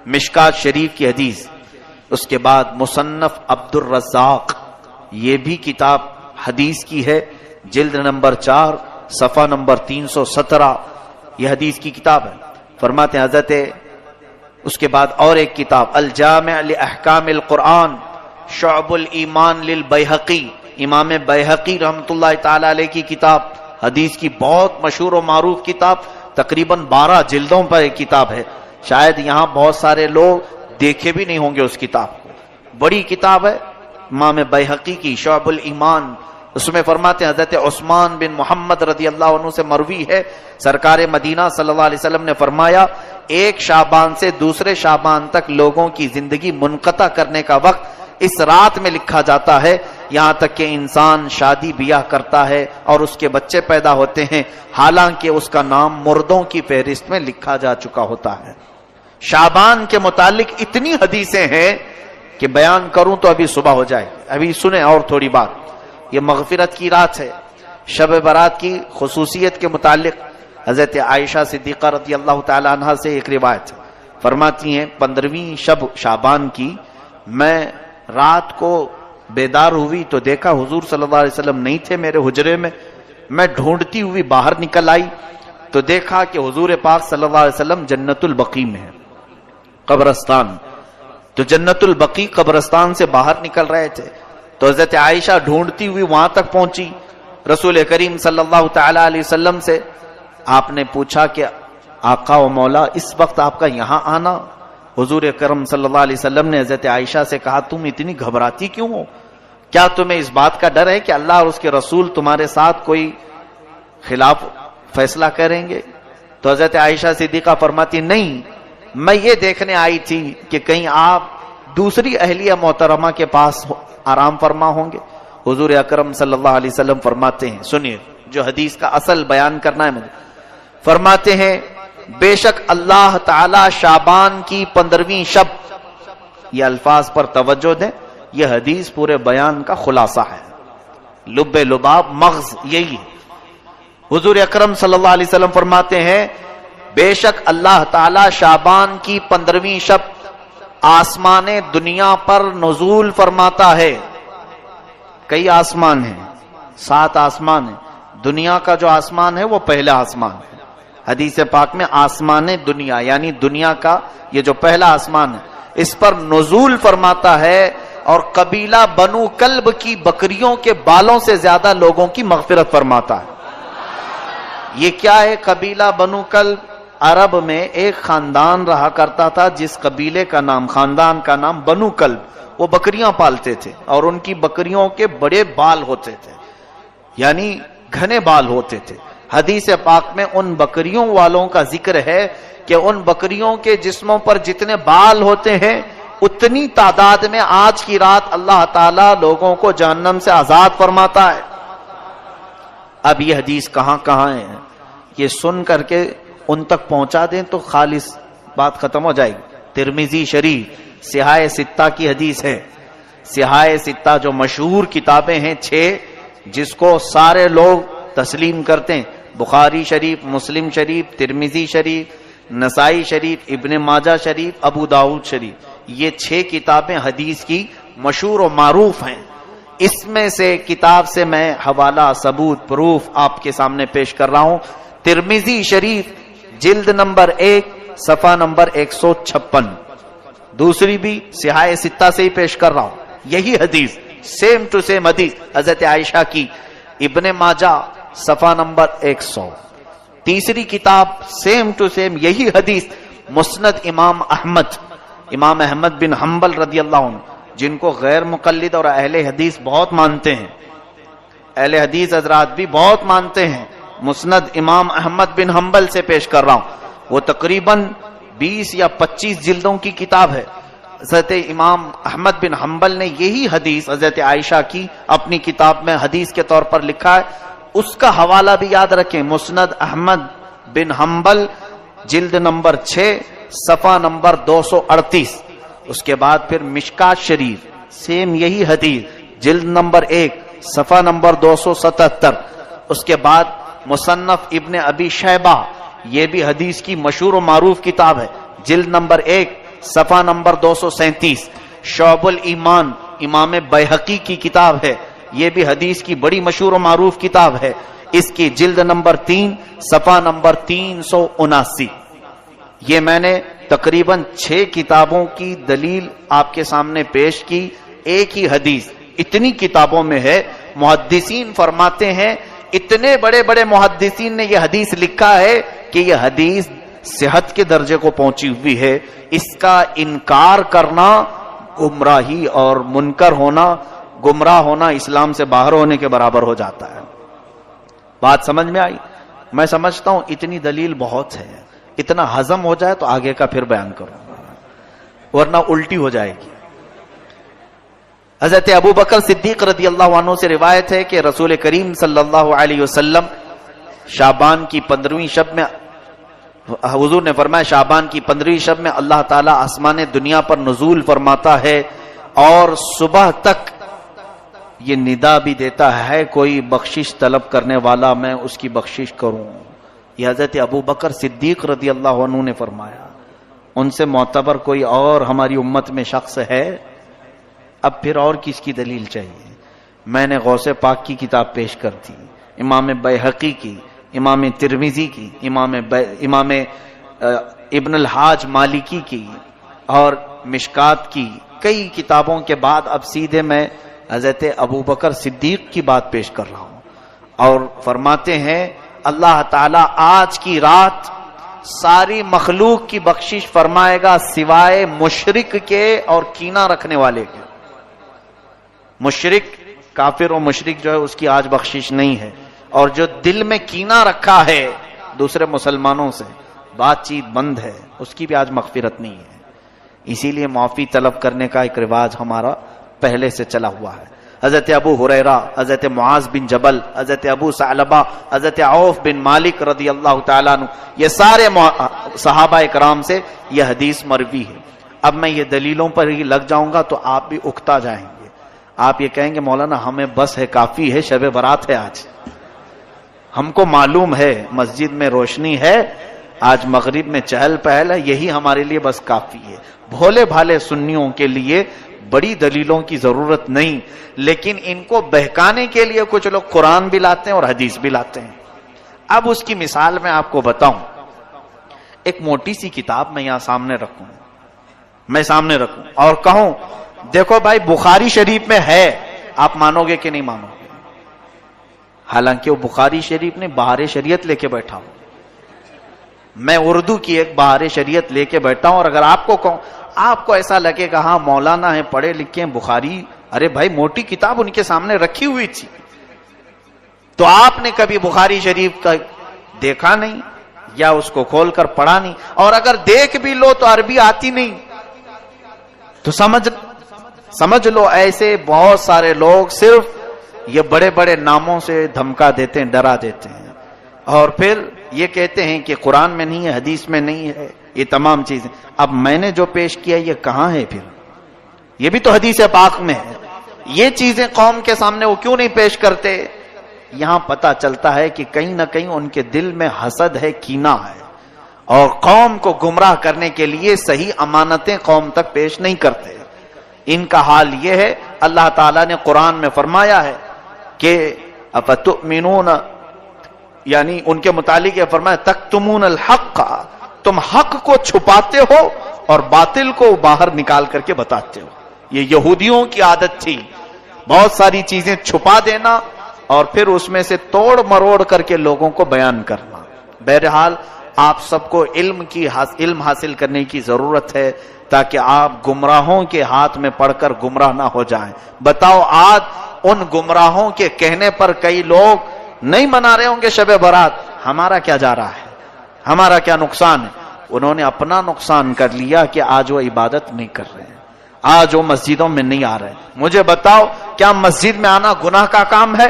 مشکات شریف کی حدیث۔ اس کے بعد مصنف عبد الرزاق، یہ بھی کتاب حدیث کی ہے، جلد نمبر 4 صفحہ نمبر 317، یہ حدیث کی کتاب ہے۔ فرماتے ہیں حضرت اس کے بعد اور ایک کتاب الجامع لاحکام القرآن شعب الایمان للبیہقی، امام بیہقی رحمۃ اللہ تعالی علیہ کی کتاب، حدیث کی بہت مشہور و معروف کتاب، تقریباً 12 جلدوں پر ایک کتاب ہے۔ شاید یہاں بہت سارے لوگ دیکھے بھی نہیں ہوں گے اس کتاب کو، بڑی کتاب ہے امام بیہقی کی شعب الایمان، اس میں فرماتے ہیں حضرت عثمان بن محمد رضی اللہ عنہ سے مروی ہے، سرکار مدینہ صلی اللہ علیہ وسلم نے فرمایا ایک شعبان سے دوسرے شعبان تک لوگوں کی زندگی منقطع کرنے کا وقت اس رات میں لکھا جاتا ہے، یہاں تک کہ انسان شادی بیاہ کرتا ہے اور اس کے بچے پیدا ہوتے ہیں، حالانکہ اس کا نام مردوں کی فہرست میں لکھا جا چکا ہوتا ہے۔ شعبان کے متعلق اتنی حدیثیں ہیں کہ بیان کروں تو ابھی صبح ہو جائے۔ ابھی سنیں اور تھوڑی بات، یہ مغفرت کی رات ہے۔ شب برات کی خصوصیت کے متعلق حضرت عائشہ صدیقہ رضی اللہ تعالی عنہ سے ایک روایت فرماتی ہیں 15ویں شب شعبان کی میں رات کو بیدار ہوئی تو دیکھا حضور صلی اللہ علیہ وسلم نہیں تھے میرے حجرے میں، میں ڈھونڈتی ہوئی باہر نکل آئی تو دیکھا کہ حضور پاک صلی اللہ علیہ وسلم جنت البقیع میں ہے، قبرستان، تو جنت البقیع قبرستان سے باہر نکل رہے تھے، تو حضرت عائشہ ڈھونڈتی ہوئی وہاں تک پہنچی، رسول کریم صلی اللہ تعالی علیہ وسلم سے آپ نے پوچھا کہ آقا و مولا اس وقت آپ کا یہاں آنا؟ حضور کرم صلی اللہ علیہ وسلم نے حضرت عائشہ سے کہا تم اتنی گھبراتی کیوں ہو؟ کیا تمہیں اس بات کا ڈر ہے کہ اللہ اور اس کے رسول تمہارے ساتھ کوئی خلاف فیصلہ کریں گے؟ تو حضرت عائشہ صدیقہ فرماتی نہیں، میں یہ دیکھنے آئی تھی کہ کہیں آپ دوسری اہلیہ محترمہ کے پاس آرام فرما ہوں گے۔ حضور اکرم صلی اللہ علیہ وسلم فرماتے ہیں، سنیے جو حدیث کا اصل بیان کرنا ہے مجھے، فرماتے ہیں بے شک اللہ تعالی شعبان کی 15ویں شب، یہ الفاظ پر توجہ دیں، یہ حدیث پورے بیان کا خلاصہ ہے، لب لباب مغز یہی ہے۔ حضور اکرم صلی اللہ علیہ وسلم فرماتے ہیں بے شک اللہ تعالی شعبان کی 15ویں شب آسمان دنیا پر نزول فرماتا ہے۔ کئی آسمان ہیں، 7 آسمان ہیں، دنیا کا جو آسمان ہے وہ پہلا آسمان ہے۔ حدیث پاک میں آسمان دنیا یعنی دنیا کا یہ جو پہلا آسمان ہے اس پر نزول فرماتا ہے، اور قبیلہ بنو کلب کی بکریوں کے بالوں سے زیادہ لوگوں کی مغفرت فرماتا ہے۔ یہ کیا ہے قبیلہ بنو کلب؟ عرب میں ایک خاندان رہا کرتا تھا جس قبیلے کا نام، خاندان کا نام بنو کلب، وہ بکریاں پالتے تھے اور ان کی بکریوں کے بڑے بال ہوتے تھے، یعنی گھنے بال ہوتے تھے۔ حدیث پاک میں ان بکریوں والوں کا ذکر ہے کہ ان بکریوں کے جسموں پر جتنے بال ہوتے ہیں اتنی تعداد میں آج کی رات اللہ تعالی لوگوں کو جہنم سے آزاد فرماتا ہے۔ اب یہ حدیث کہاں کہاں ہے یہ سن کر کے ان تک پہنچا دیں تو خالص بات ختم ہو جائے گی۔ ترمذی شریف سیاہ ستہ کی حدیث ہے، سیاہ ستہ جو مشہور کتابیں ہیں 6 جس کو سارے لوگ تسلیم کرتے ہیں، بخاری شریف، مسلم شریف، ترمذی شریف، نسائی شریف، ابن ماجہ شریف، ابو داؤد شریف، یہ 6 کتابیں حدیث کی مشہور و معروف ہیں۔ اس میں سے کتاب سے میں حوالہ، ثبوت، پروف آپ کے سامنے پیش کر رہا ہوں۔ ترمذی شریف جلد نمبر 1 صفحہ نمبر 156، دوسری بھی سیاہ ستہ سے ہی پیش کر رہا ہوں، یہی حدیث سیم ٹو سیم حدیث حضرت عائشہ کی، ابن ماجہ صفحہ نمبر 100، تیسری کتاب سیم ٹو سیم یہی حدیث مسند امام احمد بن حنبل رضی اللہ عنہ، جن کو غیر مقلد اور اہل حدیث بہت مانتے ہیں، اہل حدیث حضرات بھی بہت مانتے ہیں، مسند امام احمد بن حنبل سے پیش کر رہا ہوں۔ وہ تقریباً 20 یا 25 جلدوں کی کتاب ہے۔ حضرت امام احمد بن حنبل نے یہی حدیث حضرت عائشہ کی اپنی کتاب میں حدیث کے طور پر لکھا ہے، اس کا حوالہ بھی یاد رکھیں، مسند احمد بن حنبل جلد نمبر 6 صفحہ نمبر 238۔ اس کے بعد پھر مشکات شریف سیم یہی حدیث جلد نمبر 1 صفحہ نمبر 277۔ اس کے بعد مصنف ابن ابی شیبہ، یہ بھی حدیث کی مشہور و معروف کتاب ہے، جلد نمبر 1 صفحہ نمبر 237۔ شعب الایمان امام بیہقی کی کتاب ہے، یہ بھی حدیث کی بڑی مشہور و معروف کتاب ہے، اس کی جلد نمبر 3 صفحہ نمبر 379۔ یہ میں نے تقریباً 6 کتابوں کی دلیل آپ کے سامنے پیش کی، ایک ہی حدیث اتنی کتابوں میں ہے۔ محدثین فرماتے ہیں، اتنے بڑے بڑے محدثین نے یہ حدیث لکھا ہے کہ یہ حدیث صحت کے درجے کو پہنچی ہوئی ہے، اس کا انکار کرنا گمراہی اور منکر ہونا گمراہ ہونا اسلام سے باہر ہونے کے برابر ہو جاتا ہے. بات سمجھ میں آئی؟ میں سمجھتا ہوں اتنی دلیل بہت ہے. اتنا ہضم ہو جائے تو آگے کا پھر بیان کروں گا، ورنہ الٹی ہو جائے گی. حضرت ابو بکر صدیق رضی اللہ عنہ سے روایت ہے کہ رسول کریم صلی اللہ علیہ وسلم شعبان کی 15ویں شب میں، حضور نے فرمایا شعبان کی 15ویں شب میں اللہ تعالیٰ آسمان دنیا پر نزول فرماتا ہے اور صبح تک یہ ندا بھی دیتا ہے کوئی بخشش طلب کرنے والا میں اس کی بخشش کروں. یہ حضرت ابو بکر صدیق رضی اللہ عنہ نے فرمایا. ان سے معتبر کوئی اور ہماری امت میں شخص ہے؟ اب پھر اور کس کی دلیل چاہیے؟ میں نے غوث پاک کی کتاب پیش کر دی، امام بیہقی کی، امام ترمذی کی، امام ابن الحاج مالکی کی اور مشکات کی کئی کتابوں کے بعد اب سیدھے میں حضرت ابو بکر صدیق کی بات پیش کر رہا ہوں. اور فرماتے ہیں اللہ تعالیٰ آج کی رات ساری مخلوق کی بخشش فرمائے گا سوائے مشرک کے اور کینہ رکھنے والے کے. مشرک، کافر و مشرک جو ہے اس کی آج بخشش نہیں ہے، اور جو دل میں کینہ رکھا ہے دوسرے مسلمانوں سے، بات چیت بند ہے، اس کی بھی آج مغفرت نہیں ہے. اسی لیے معافی طلب کرنے کا ایک رواج ہمارا پہلے سے چلا ہوا ہے. حضرت ابو ہریرہ، حضرت معاذ بن جبل، حضرت ابو ثعلبہ، حضرت عوف بن مالک رضی اللہ تعالیٰ عنہ، یہ سارے صحابہ کرام سے یہ حدیث مروی ہے. اب میں یہ دلیلوں پر ہی لگ جاؤں گا تو آپ بھی اکتا جائیں گے. آپ یہ کہیں گے مولانا ہمیں بس ہے، کافی ہے، شب برات ہے آج، ہم کو معلوم ہے مسجد میں روشنی ہے، آج مغرب میں چہل پہل ہے، یہی ہمارے لیے بس کافی ہے. بھولے بھالے سنیوں کے لیے بڑی دلیلوں کی ضرورت نہیں، لیکن ان کو بہکانے کے لیے کچھ لوگ قرآن بھی لاتے ہیں اور حدیث بھی لاتے ہیں. اب اس کی مثال میں آپ کو بتاؤں. ایک موٹی سی کتاب میں یہاں سامنے رکھوں اور کہوں دیکھو بھائی بخاری شریف میں ہے، آپ مانو گے کہ نہیں مانو گے؟ حالانکہ وہ بخاری شریف نے بہار شریعت لے کے بیٹھا ہوں، میں اردو کی ایک بہار شریعت لے کے بیٹھا ہوں. اور اگر آپ کو کہوں، آپ کو ایسا لگے گا ہاں مولانا ہے، پڑھے لکھے ہیں، بخاری، ارے بھائی موٹی کتاب ان کے سامنے رکھی ہوئی تھی، تو آپ نے کبھی بخاری شریف کا دیکھا نہیں یا اس کو کھول کر پڑھا نہیں. اور اگر دیکھ بھی لو تو عربی آتی نہیں، تو سمجھ لو ایسے بہت سارے لوگ صرف یہ بڑے بڑے ناموں سے دھمکا دیتے ہیں، ڈرا دیتے ہیں، اور پھر یہ کہتے ہیں کہ قرآن میں نہیں ہے، حدیث میں نہیں ہے، یہ تمام چیزیں. اب میں نے جو پیش کیا یہ کہاں ہے؟ پھر یہ بھی تو حدیث پاک میں ہے. یہ چیزیں قوم کے سامنے وہ کیوں نہیں پیش کرتے؟ یہاں پتہ چلتا ہے کہ کہیں نہ کہیں ان کے دل میں حسد ہے، کینہ ہے، اور قوم کو گمراہ کرنے کے لیے صحیح امانتیں قوم تک پیش نہیں کرتے. ان کا حال یہ ہے. اللہ تعالیٰ نے قرآن میں فرمایا ہے کہ افتؤمنون، یعنی ان کے متعلق یہ فرمایا تکتمون الحق، تم حق کو چھپاتے ہو اور باطل کو باہر نکال کر کے بتاتے ہو. یہ یہودیوں کی عادت تھی، بہت ساری چیزیں چھپا دینا اور پھر اس میں سے توڑ مروڑ کر کے لوگوں کو بیان کرنا. بہرحال آپ سب کو علم حاصل کرنے کی ضرورت ہے تاکہ آپ گمراہوں کے ہاتھ میں پڑھ کر گمراہ نہ ہو جائیں. بتاؤ آج ان گمراہوں کے کہنے پر کئی لوگ نہیں منا رہے ہوں گے شب برات، ہمارا کیا جا رہا ہے، ہمارا کیا نقصان ہے؟ انہوں نے اپنا نقصان کر لیا کہ آج وہ عبادت نہیں کر رہے ہیں، آج وہ مسجدوں میں نہیں آ رہے ہیں. مجھے بتاؤ کیا مسجد میں آنا گناہ کا کام ہے؟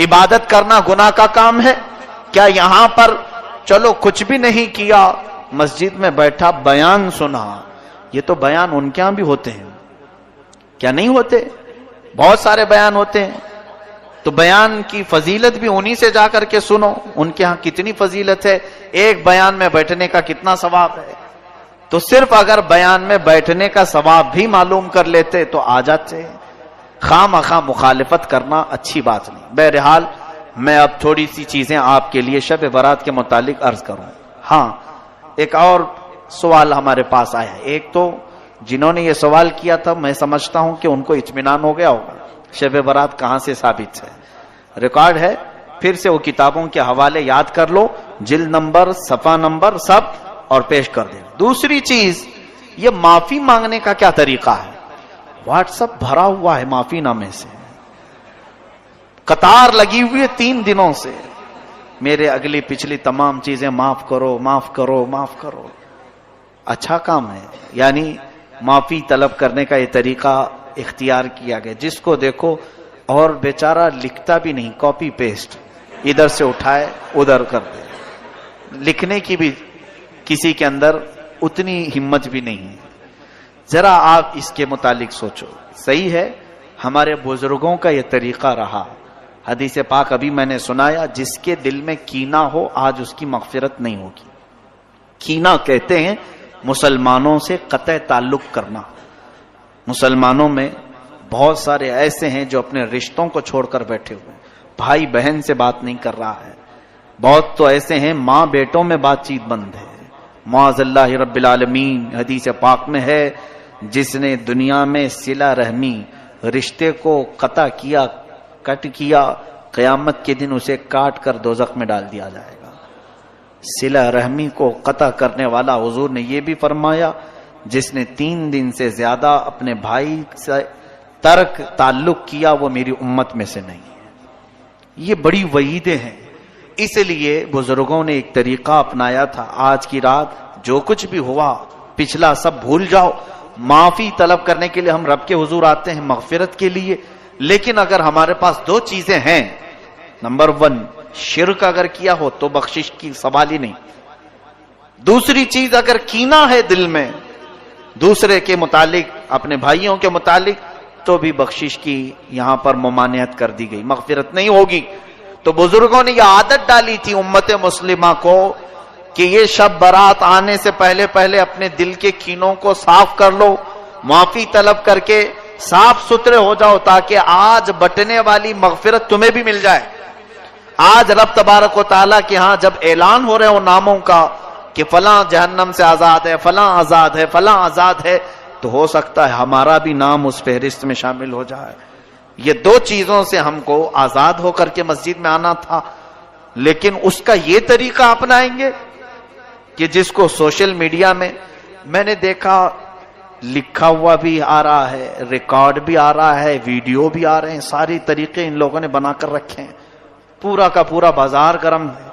عبادت کرنا گناہ کا کام ہے؟ کیا یہاں پر چلو کچھ بھی نہیں کیا، مسجد میں بیٹھا بیان سنا، یہ تو بیان ان کے ہاں بھی ہوتے ہیں، کیا نہیں ہوتے؟ بہت سارے بیان ہوتے ہیں. تو بیان کی فضیلت بھی انہی سے جا کر کے سنو، ان کے ہاں کتنی فضیلت ہے، ایک بیان میں بیٹھنے کا کتنا ثواب ہے. تو صرف اگر بیان میں بیٹھنے کا ثواب بھی معلوم کر لیتے تو آ جاتے. خواہ مخواہ مخالفت کرنا اچھی بات نہیں. بہرحال میں اب تھوڑی سی چیزیں آپ کے لیے شب برات کے متعلق عرض کروں. ہاں ایک اور سوال ہمارے پاس آیا ہے. ایک تو جنہوں نے یہ سوال کیا تھا میں سمجھتا ہوں کہ ان کو اطمینان ہو گیا ہوگا شب برات کہاں سے ثابت ہے، ریکارڈ ہے، پھر سے وہ کتابوں کے حوالے یاد کر لو، جلد نمبر، صفحہ نمبر سب، اور پیش کر دیں. دوسری چیز، یہ معافی مانگنے کا کیا طریقہ ہے؟ واٹس ایپ بھرا ہوا ہے معافی نامے سے، قطار لگی ہوئی ہے 3 دنوں سے، میرے اگلی پچھلی تمام چیزیں معاف کرو معاف کرو معاف کرو۔ اچھا کام ہے، یعنی معافی طلب کرنے کا یہ طریقہ اختیار کیا گیا، جس کو دیکھو اور بیچارہ لکھتا بھی نہیں، کاپی پیسٹ ادھر سے اٹھائے ادھر کر دے، لکھنے کی بھی کسی کے اندر اتنی ہمت بھی نہیں ہے۔ ذرا آپ اس کے متعلق سوچو، صحیح ہے ہمارے بزرگوں کا یہ طریقہ رہا، حدیث پاک ابھی میں نے سنایا، جس کے دل میں کینہ ہو آج اس کی مغفرت نہیں ہوگی۔ کینہ کہتے ہیں مسلمانوں سے قطع تعلق کرنا۔ مسلمانوں میں بہت سارے ایسے ہیں جو اپنے رشتوں کو چھوڑ کر بیٹھے ہوئے ہیں، بھائی بہن سے بات نہیں کر رہا ہے، بہت تو ایسے ہیں ماں بیٹوں میں بات چیت بند ہے۔ معاذ اللہ رب العالمین، حدیث پاک میں ہے جس نے دنیا میں صلہ رحمی رشتے کو قطع کیا، کٹ کیا، قیامت کے دن اسے کاٹ کر دوزخ میں ڈال دیا جائے گا۔ صلہ رحمی کو قطع کرنے والا، حضور نے یہ بھی فرمایا جس نے 3 دن سے زیادہ اپنے بھائی سے ترک تعلق کیا وہ میری امت میں سے نہیں ہے۔ یہ بڑی وعیدیں ہیں، اس لیے بزرگوں نے ایک طریقہ اپنایا تھا، آج کی رات جو کچھ بھی ہوا پچھلا سب بھول جاؤ، معافی طلب کرنے کے لیے ہم رب کے حضور آتے ہیں مغفرت کے لیے، لیکن اگر ہمارے پاس 2 چیزیں ہیں، نمبر 1 شرک اگر کیا ہو تو بخشش کی سوال ہی نہیں، دوسری چیز اگر کینہ ہے دل میں دوسرے کے متعلق، اپنے بھائیوں کے متعلق، تو بھی بخشش کی یہاں پر ممانعت کر دی گئی، مغفرت نہیں ہوگی۔ تو بزرگوں نے یہ عادت ڈالی تھی امت مسلمہ کو کہ یہ شب برات آنے سے پہلے پہلے اپنے دل کے کینوں کو صاف کر لو، معافی طلب کر کے صاف ستھرے ہو جاؤ، تاکہ آج بٹنے والی مغفرت تمہیں بھی مل جائے۔ آج رب تبارک و تعالیٰ کے ہاں جب اعلان ہو رہے ہو ناموں کا کہ فلاں جہنم سے آزاد ہے، فلاں آزاد ہے، فلاں آزاد ہے، تو ہو سکتا ہے ہمارا بھی نام اس فہرست میں شامل ہو جائے۔ یہ 2 چیزوں سے ہم کو آزاد ہو کر کے مسجد میں آنا تھا، لیکن اس کا یہ طریقہ اپنائیں گے کہ جس کو سوشل میڈیا میں نے دیکھا لکھا ہوا بھی آ رہا ہے، ریکارڈ بھی آ رہا ہے، ویڈیو بھی آ رہے ہیں، ساری طریقے ان لوگوں نے بنا کر رکھے ہیں، پورا کا پورا بازار گرم ہے۔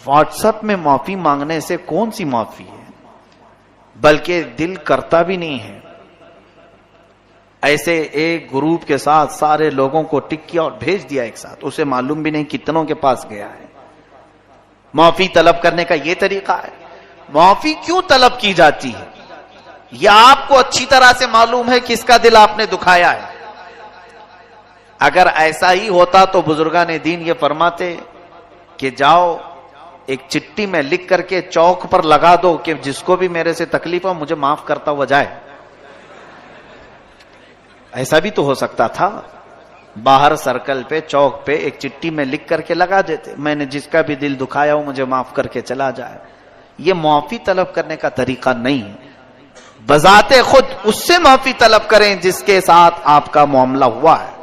واٹس ایپ میں معافی مانگنے سے کون سی معافی ہے، بلکہ دل کرتا بھی نہیں ہے۔ ایسے ایک گروپ کے ساتھ سارے لوگوں کو ٹک کیا اور بھیج دیا ایک ساتھ، اسے معلوم بھی نہیں کتنوں کے پاس گیا ہے۔ معافی طلب کرنے کا یہ طریقہ ہے۔ معافی کیوں طلب کی جاتی ہے یہ آپ کو اچھی طرح سے معلوم ہے، کس کا دل آپ نے دکھایا ہے۔ اگر ایسا ہی ہوتا تو بزرگان دین یہ فرماتے کہ جاؤ ایک چٹھی میں لکھ کر کے چوک پر لگا دو کہ جس کو بھی میرے سے تکلیف ہو مجھے معاف کرتا ہوا جائے۔ ایسا بھی تو ہو سکتا تھا، باہر سرکل پہ چوک پہ ایک چٹھی میں لکھ کر کے لگا دیتے، میں نے جس کا بھی دل دکھایا ہو مجھے معاف کر کے چلا جائے۔ یہ معافی طلب کرنے کا طریقہ نہیں ہے۔ بذات خود اس سے معافی طلب کریں جس کے ساتھ آپ کا معاملہ ہوا ہے،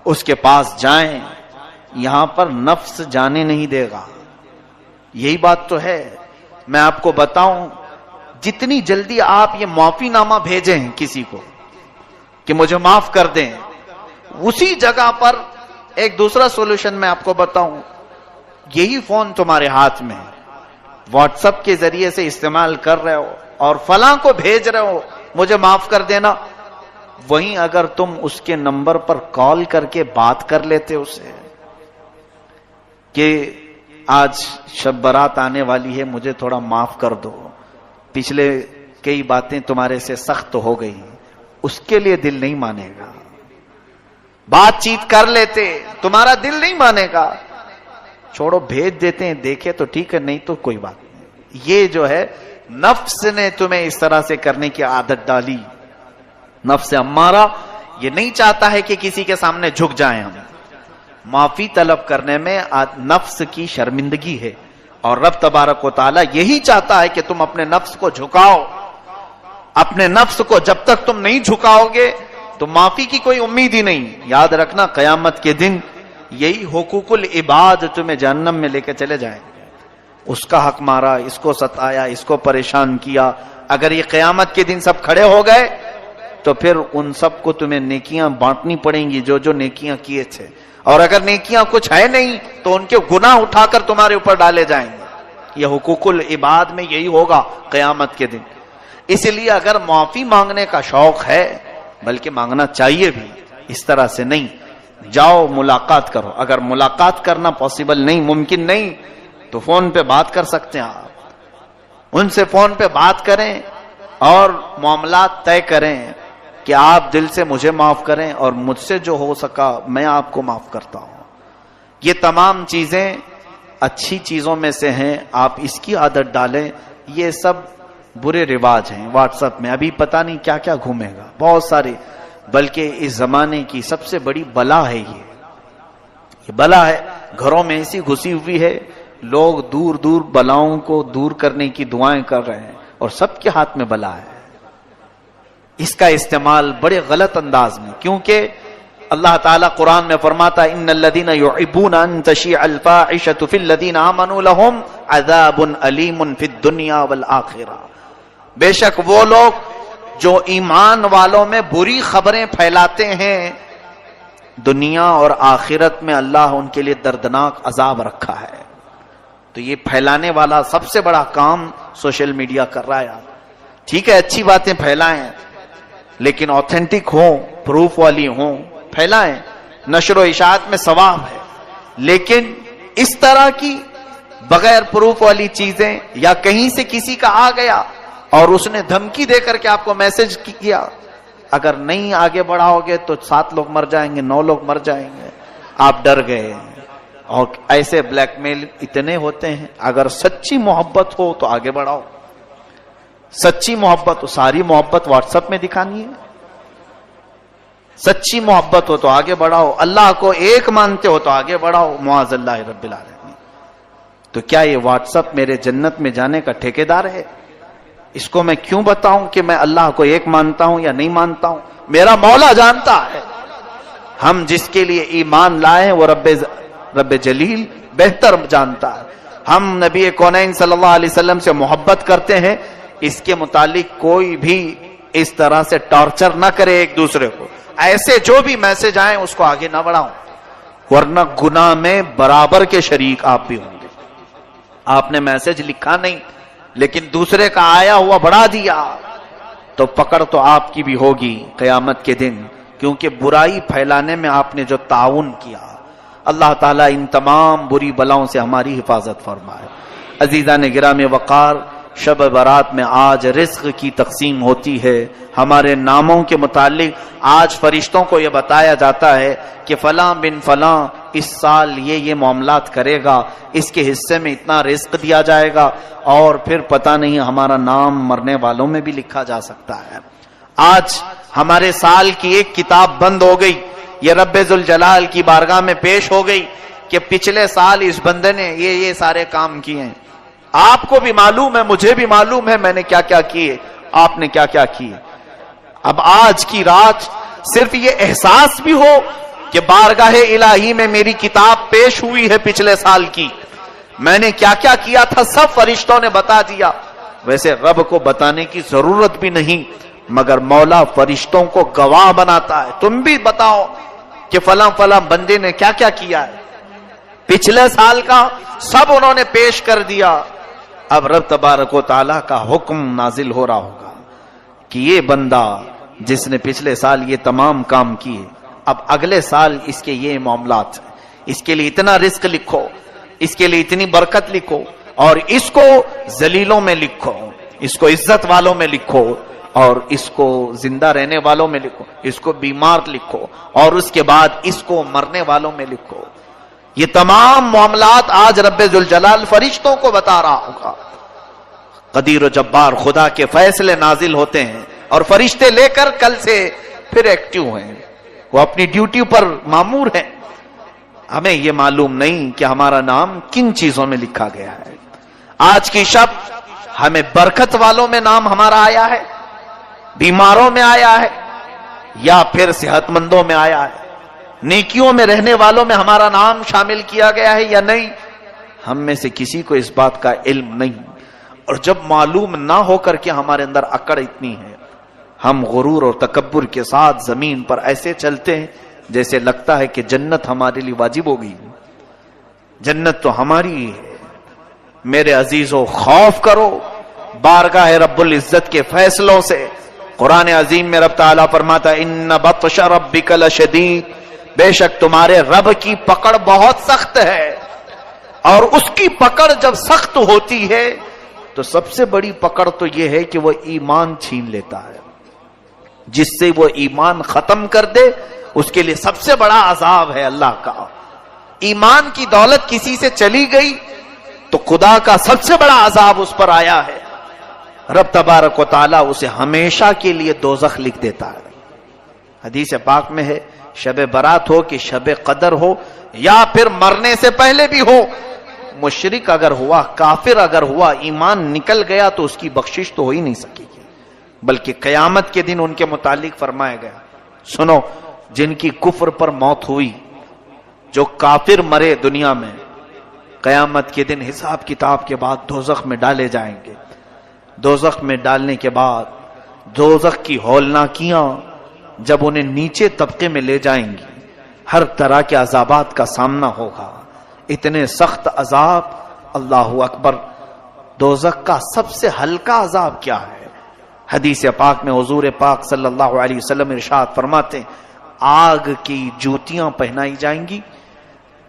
اس کے پاس جائیں، یہاں پر نفس جانے نہیں دے گا۔ یہی بات تو ہے۔ میں آپ کو بتاؤں، جتنی جلدی آپ یہ معافی نامہ بھیجیں کسی کو کہ مجھے معاف کر دیں، اسی جگہ پر ایک دوسرا سولوشن میں آپ کو بتاؤں، یہی فون تمہارے ہاتھ میں واٹس ایپ کے ذریعے سے استعمال کر رہے ہو اور فلاں کو بھیج رہے ہو مجھے معاف کر دینا، وہیں اگر تم اس کے نمبر پر کال کر کے بات کر لیتے اسے کہ آج شب برات آنے والی ہے مجھے تھوڑا معاف کر دو، پچھلے کئی باتیں تمہارے سے سخت ہو گئی، اس کے لیے دل نہیں مانے گا۔ بات چیت کر لیتے، تمہارا دل نہیں مانے گا، چھوڑو بھیج دیتے ہیں، دیکھے تو ٹھیک ہے نہیں تو کوئی بات نہیں۔ یہ جو ہے نفس نے تمہیں اس طرح سے کرنے کی عادت ڈالی۔ نفس امارہ یہ نہیں چاہتا ہے کہ کسی کے سامنے جھک جائیں ہم۔ معافی طلب کرنے میں نفس کی شرمندگی ہے، اور رب تبارک و تعالی یہی چاہتا ہے کہ تم اپنے نفس کو جھکاؤ۔ اپنے نفس کو جب تک تم نہیں جھکاؤ گے تو معافی کی کوئی امید ہی نہیں۔ یاد رکھنا قیامت کے دن یہی حقوق العباد تمہیں جہنم میں لے کے چلے جائیں گے۔ اس کا حق مارا، اس کو ستایا، اس کو پریشان کیا، اگر یہ قیامت کے دن سب کھڑے ہو گئے تو پھر ان سب کو تمہیں نیکیاں بانٹنی پڑیں گی جو جو نیکیاں کیے تھے، اور اگر نیکیاں کچھ ہے نہیں تو ان کے گناہ اٹھا کر تمہارے اوپر ڈالے جائیں گے۔ یہ حقوق العباد میں یہی ہوگا قیامت کے دن۔ اس لیے اگر معافی مانگنے کا شوق ہے، بلکہ مانگنا چاہیے بھی، اس طرح سے نہیں، جاؤ ملاقات کرو۔ اگر ملاقات کرنا پاسبل نہیں، ممکن نہیں، تو فون پہ بات کر سکتے ہیں آپ، ان سے فون پہ بات کریں اور معاملات طے کریں کہ آپ دل سے مجھے معاف کریں اور مجھ سے جو ہو سکا میں آپ کو معاف کرتا ہوں۔ یہ تمام چیزیں اچھی چیزوں میں سے ہیں، آپ اس کی عادت ڈالیں۔ یہ سب برے رواج ہیں واٹس ایپ میں، ابھی پتہ نہیں کیا کیا گھومے گا، بہت سارے، بلکہ اس زمانے کی سب سے بڑی بلا ہے یہ بلا ہے، گھروں میں ایسی گھسی ہوئی ہے، لوگ دور دور بلاؤں کو دور کرنے کی دعائیں کر رہے ہیں اور سب کے ہاتھ میں بلا ہے۔ اس کا استعمال بڑے غلط انداز میں، کیونکہ اللہ تعالیٰ قرآن میں فرماتا ہے ان الذین یحبون ان تشیع الفاحشۃ فی الذین آمنوا لہم عذاب علیم فی الدنیا والآخرہ، بے شک وہ لوگ جو ایمان والوں میں بری خبریں پھیلاتے ہیں، دنیا اور آخرت میں اللہ ان کے لیے دردناک عذاب رکھا ہے۔ تو یہ پھیلانے والا سب سے بڑا کام سوشل میڈیا کر رہا ہے۔ ٹھیک ہے، اچھی باتیں پھیلائیں، لیکن آتھینٹک ہوں، پروف والی ہوں، پھیلائیں، نشر و اشاعت میں ثواب ہے، لیکن اس طرح کی بغیر پروف والی چیزیں، یا کہیں سے کسی کا آ گیا اور اس نے دھمکی دے کر کے آپ کو میسج کیا، اگر نہیں آگے بڑھاؤ گے تو 7 لوگ مر جائیں گے، 9 لوگ مر جائیں گے، آپ ڈر گئے۔ اور ایسے بلیک میل اتنے ہوتے ہیں۔ اگر سچی محبت ہو تو آگے بڑھاؤ، سچی محبت ہو، ساری محبت واٹس ایپ میں دکھانی ہے؟ سچی محبت ہو تو آگے بڑھاؤ، اللہ کو ایک مانتے ہو تو آگے بڑھاؤ، معاذ اللہ رب العالمین۔ تو کیا یہ واٹس ایپ میرے جنت میں جانے کا ٹھیکیدار ہے؟ اس کو میں کیوں بتاؤں کہ میں اللہ کو ایک مانتا ہوں یا نہیں مانتا ہوں؟ میرا مولا جانتا ہے، ہم جس کے لیے ایمان لائے ہیں وہ رب جلیل بہتر جانتا ہے۔ ہم نبی کونین صلی اللہ علیہ وسلم سے محبت کرتے ہیں، اس کے متعلق کوئی بھی اس طرح سے ٹارچر نہ کرے ایک دوسرے کو، ایسے جو بھی میسج آئیں اس کو آگے نہ بڑھاؤں، ورنہ گناہ میں برابر کے شریک آپ بھی ہوں گے۔ آپ نے میسج لکھا نہیں لیکن دوسرے کا آیا ہوا بڑھا دیا تو پکڑ تو آپ کی بھی ہوگی قیامت کے دن، کیونکہ برائی پھیلانے میں آپ نے جو تعاون کیا۔ اللہ تعالیٰ ان تمام بری بلاؤں سے ہماری حفاظت فرمائے۔ عزیزان گرامی وقار، شب برات میں آج رزق کی تقسیم ہوتی ہے۔ ہمارے ناموں کے متعلق آج فرشتوں کو یہ بتایا جاتا ہے کہ فلاں بن فلاں اس سال یہ معاملات کرے گا، اس کے حصے میں اتنا رزق دیا جائے گا، اور پھر پتہ نہیں ہمارا نام مرنے والوں میں بھی لکھا جا سکتا ہے۔ آج ہمارے سال کی ایک کتاب بند ہو گئی، یہ رب ذوالجلال کی بارگاہ میں پیش ہو گئی کہ پچھلے سال اس بندے نے یہ سارے کام کیے ہیں۔ آپ کو بھی معلوم ہے، مجھے بھی معلوم ہے میں نے کیا کیا کیے، آپ نے کیا کیا کیے۔ اب آج کی رات صرف یہ احساس بھی ہو کہ بارگاہ الہی میں میری کتاب پیش ہوئی ہے پچھلے سال کی، میں نے کیا کیا کیا تھا سب فرشتوں نے بتا دیا۔ ویسے رب کو بتانے کی ضرورت بھی نہیں، مگر مولا فرشتوں کو گواہ بناتا ہے، تم بھی بتاؤ کہ فلاں فلاں بندے نے کیا کیا کیا ہے پچھلے سال کا، سب انہوں نے پیش کر دیا۔ اب رب تبارک و تعالیٰ کا حکم نازل ہو رہا ہوگا کہ یہ بندہ جس نے پچھلے سال یہ تمام کام کیے، اب اگلے سال اس کے یہ معاملات ہیں، اس کے لیے اتنا رزق لکھو، اس کے لیے اتنی برکت لکھو، اور اس کو ذلیلوں میں لکھو، اس کو عزت والوں میں لکھو، اور اس کو زندہ رہنے والوں میں لکھو، اس کو بیمار لکھو، اور اس کے بعد اس کو مرنے والوں میں لکھو۔ یہ تمام معاملات آج رب ذوالجلال فرشتوں کو بتا رہا ہوگا۔ قدیر و جبار خدا کے فیصلے نازل ہوتے ہیں اور فرشتے لے کر کل سے پھر ایکٹیو ہیں، وہ اپنی ڈیوٹی پر مامور ہیں۔ ہمیں یہ معلوم نہیں کہ ہمارا نام کن چیزوں میں لکھا گیا ہے۔ آج کی شب ہمیں برکت والوں میں نام ہمارا آیا ہے، بیماروں میں آیا ہے، یا پھر صحت مندوں میں آیا ہے، نیکیوں میں رہنے والوں میں ہمارا نام شامل کیا گیا ہے یا نہیں، ہم میں سے کسی کو اس بات کا علم نہیں۔ اور جب معلوم نہ ہو کر کے ہمارے اندر اکڑ اتنی ہے، ہم غرور اور تکبر کے ساتھ زمین پر ایسے چلتے ہیں جیسے لگتا ہے کہ جنت ہمارے لیے واجب ہوگی. جنت تو ہماری ہی ہے. میرے عزیزو، خوف کرو بارگاہ رب العزت کے فیصلوں سے. قرآن عظیم میں رب تعالیٰ فرماتا ہے ان بطش ربک لشدید، بے شک تمہارے رب کی پکڑ بہت سخت ہے. اور اس کی پکڑ جب سخت ہوتی ہے تو سب سے بڑی پکڑ تو یہ ہے کہ وہ ایمان چھین لیتا ہے. جس سے وہ ایمان ختم کر دے اس کے لیے سب سے بڑا عذاب ہے اللہ کا. ایمان کی دولت کسی سے چلی گئی تو خدا کا سب سے بڑا عذاب اس پر آیا ہے. رب تبارک و تعالیٰ اسے ہمیشہ کے لیے دوزخ لکھ دیتا ہے. حدیث پاک میں ہے شب برات ہو کہ شب قدر ہو یا پھر مرنے سے پہلے بھی ہو، مشرک اگر ہوا، کافر اگر ہوا، ایمان نکل گیا تو اس کی بخشش تو ہو ہی نہیں سکے گی، بلکہ قیامت کے دن ان کے متعلق فرمایا گیا. سنو، جن کی کفر پر موت ہوئی، جو کافر مرے دنیا میں، قیامت کے دن حساب کتاب کے بعد دوزخ میں ڈالے جائیں گے. دوزخ میں ڈالنے کے بعد دوزخ کی ہولناکیاں جب انہیں نیچے طبقے میں لے جائیں گی، ہر طرح کے عذابات کا سامنا ہوگا. اتنے سخت عذاب. اللہ اکبر. دوزخ کا سب سے ہلکا عذاب کیا ہے؟ حدیث پاک میں حضور پاک صلی اللہ علیہ وسلم ارشاد فرماتے ہیں آگ کی جوتیاں پہنائی جائیں گی،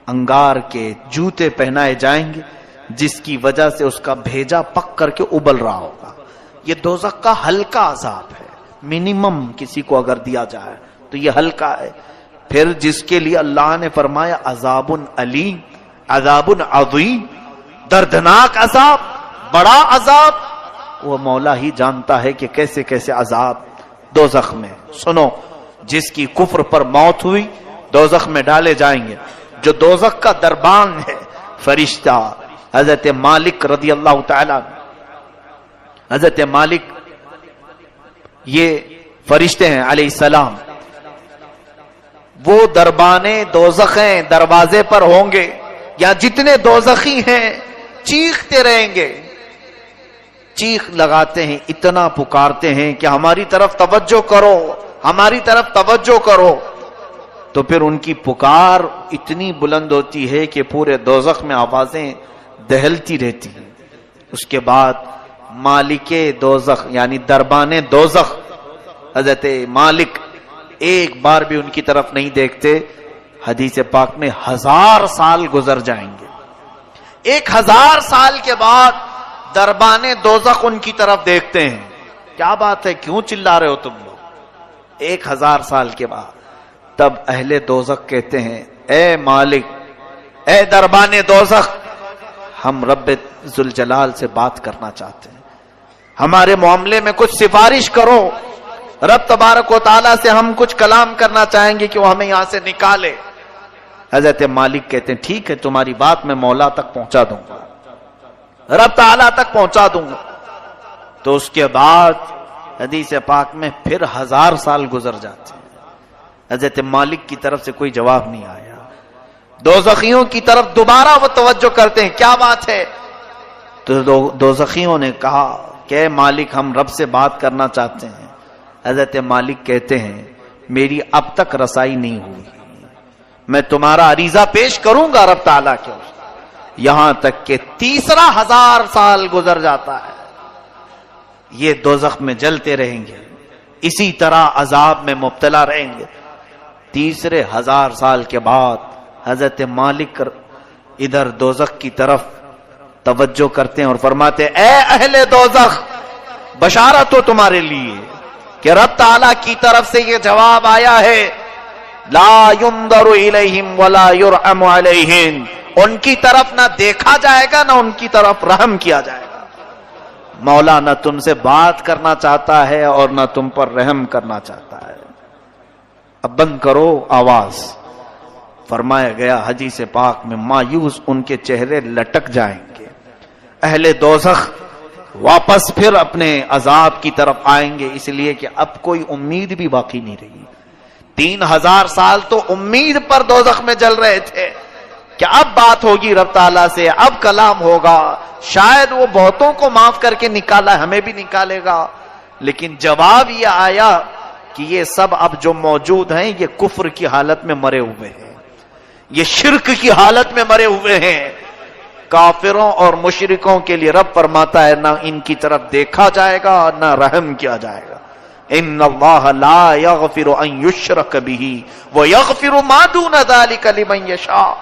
انگار کے جوتے پہنائے جائیں گے، جس کی وجہ سے اس کا بھیجا پک کر کے ابل رہا ہوگا. یہ دوزخ کا ہلکا عذاب ہے. منیمم کسی کو اگر دیا جائے تو یہ ہلکا ہے. پھر جس کے لیے اللہ نے فرمایا عذاب علیم، عذاب عظیم، دردناک عذاب، بڑا عذاب، وہ مولا ہی جانتا ہے کہ کیسے کیسے عذاب دوزخ میں. سنو، جس کی کفر پر موت ہوئی دوزخ میں ڈالے جائیں گے. جو دوزخ کا دربان ہے، فرشتہ حضرت مالک رضی اللہ تعالی، حضرت مالک یہ فرشتے ہیں علیہ السلام، وہ دربانے دوزخ ہیں، دروازے پر ہوں گے، یا جتنے دوزخی ہیں چیختے رہیں گے. چیخ لگاتے ہیں، اتنا پکارتے ہیں کہ ہماری طرف توجہ کرو، ہماری طرف توجہ کرو. تو پھر ان کی پکار اتنی بلند ہوتی ہے کہ پورے دوزخ میں آوازیں دہلتی رہتی ہیں. اس کے بعد مالک دوزخ یعنی دربان دوزخ حضرت مالک ایک بار بھی ان کی طرف نہیں دیکھتے. حدیث پاک میں 1000 سال گزر جائیں گے. 1000 سال کے بعد دربان دوزخ ان کی طرف دیکھتے ہیں. کیا بات ہے، کیوں چلا رہے ہو تم لوگ؟ 1000 سال کے بعد تب اہل دوزخ کہتے ہیں اے مالک، اے دربان دوزخ، ہم رب ذوالجلال سے بات کرنا چاہتے ہیں، ہمارے معاملے میں کچھ سفارش کرو. رب تبارک و تعالیٰ سے ہم کچھ کلام کرنا چاہیں گے کہ وہ ہمیں یہاں سے نکالے. حضرت مالک کہتے ہیں ٹھیک ہے، تمہاری بات میں مولا تک پہنچا دوں گا، رب تعالیٰ تک پہنچا دوں گا. تو اس کے بعد حدیث پاک میں پھر 1000 سال گزر جاتے ہیں. حضرت مالک کی طرف سے کوئی جواب نہیں آیا. دوزخیوں کی طرف دوبارہ وہ توجہ کرتے ہیں، کیا بات ہے؟ تو دوزخیوں نے کہا کہ اے مالک، ہم رب سے بات کرنا چاہتے ہیں. حضرت مالک کہتے ہیں میری اب تک رسائی نہیں ہوئی، میں تمہارا عریضہ پیش کروں گا رب تعالیٰ کے. یہاں تک کہ تیسرا 1000 سال گزر جاتا ہے. یہ دوزخ میں جلتے رہیں گے، اسی طرح عذاب میں مبتلا رہیں گے. تیسرے 1000 سال کے بعد حضرت مالک ادھر دوزخ کی طرف توجہ کرتے ہیں اور فرماتے اے اہل دوزخ، بشارت ہو تمہارے لیے کہ رب تعالیٰ کی طرف سے یہ جواب آیا ہے لا ينظر الیہم ولا یرحم علیہم. ان کی طرف نہ دیکھا جائے گا نہ ان کی طرف رحم کیا جائے گا. مولا نہ تم سے بات کرنا چاہتا ہے اور نہ تم پر رحم کرنا چاہتا ہے. اب بند کرو آواز. فرمایا گیا حدیث پاک میں مایوس ان کے چہرے لٹک جائیں گے. اہل دوزخ واپس پھر اپنے عذاب کی طرف آئیں گے، اس لیے کہ اب کوئی امید بھی باقی نہیں رہی. 3000 سال تو امید پر دوزخ میں جل رہے تھے کہ اب بات ہوگی رب تعالیٰ سے، اب کلام ہوگا، شاید وہ بہتوں کو معاف کر کے نکالا، ہمیں بھی نکالے گا. لیکن جواب یہ آیا کہ یہ سب اب جو موجود ہیں یہ کفر کی حالت میں مرے ہوئے ہیں، یہ شرک کی حالت میں مرے ہوئے ہیں۔ کافروں اور مشرکوں کے لیے رب فرماتا ہے نہ ان کی طرف دیکھا جائے گا نہ رحم کیا جائے گا۔ ان اللہ لا یغفر ان یشرک بہ ویغفر ما دون ذلک لمن یشاء،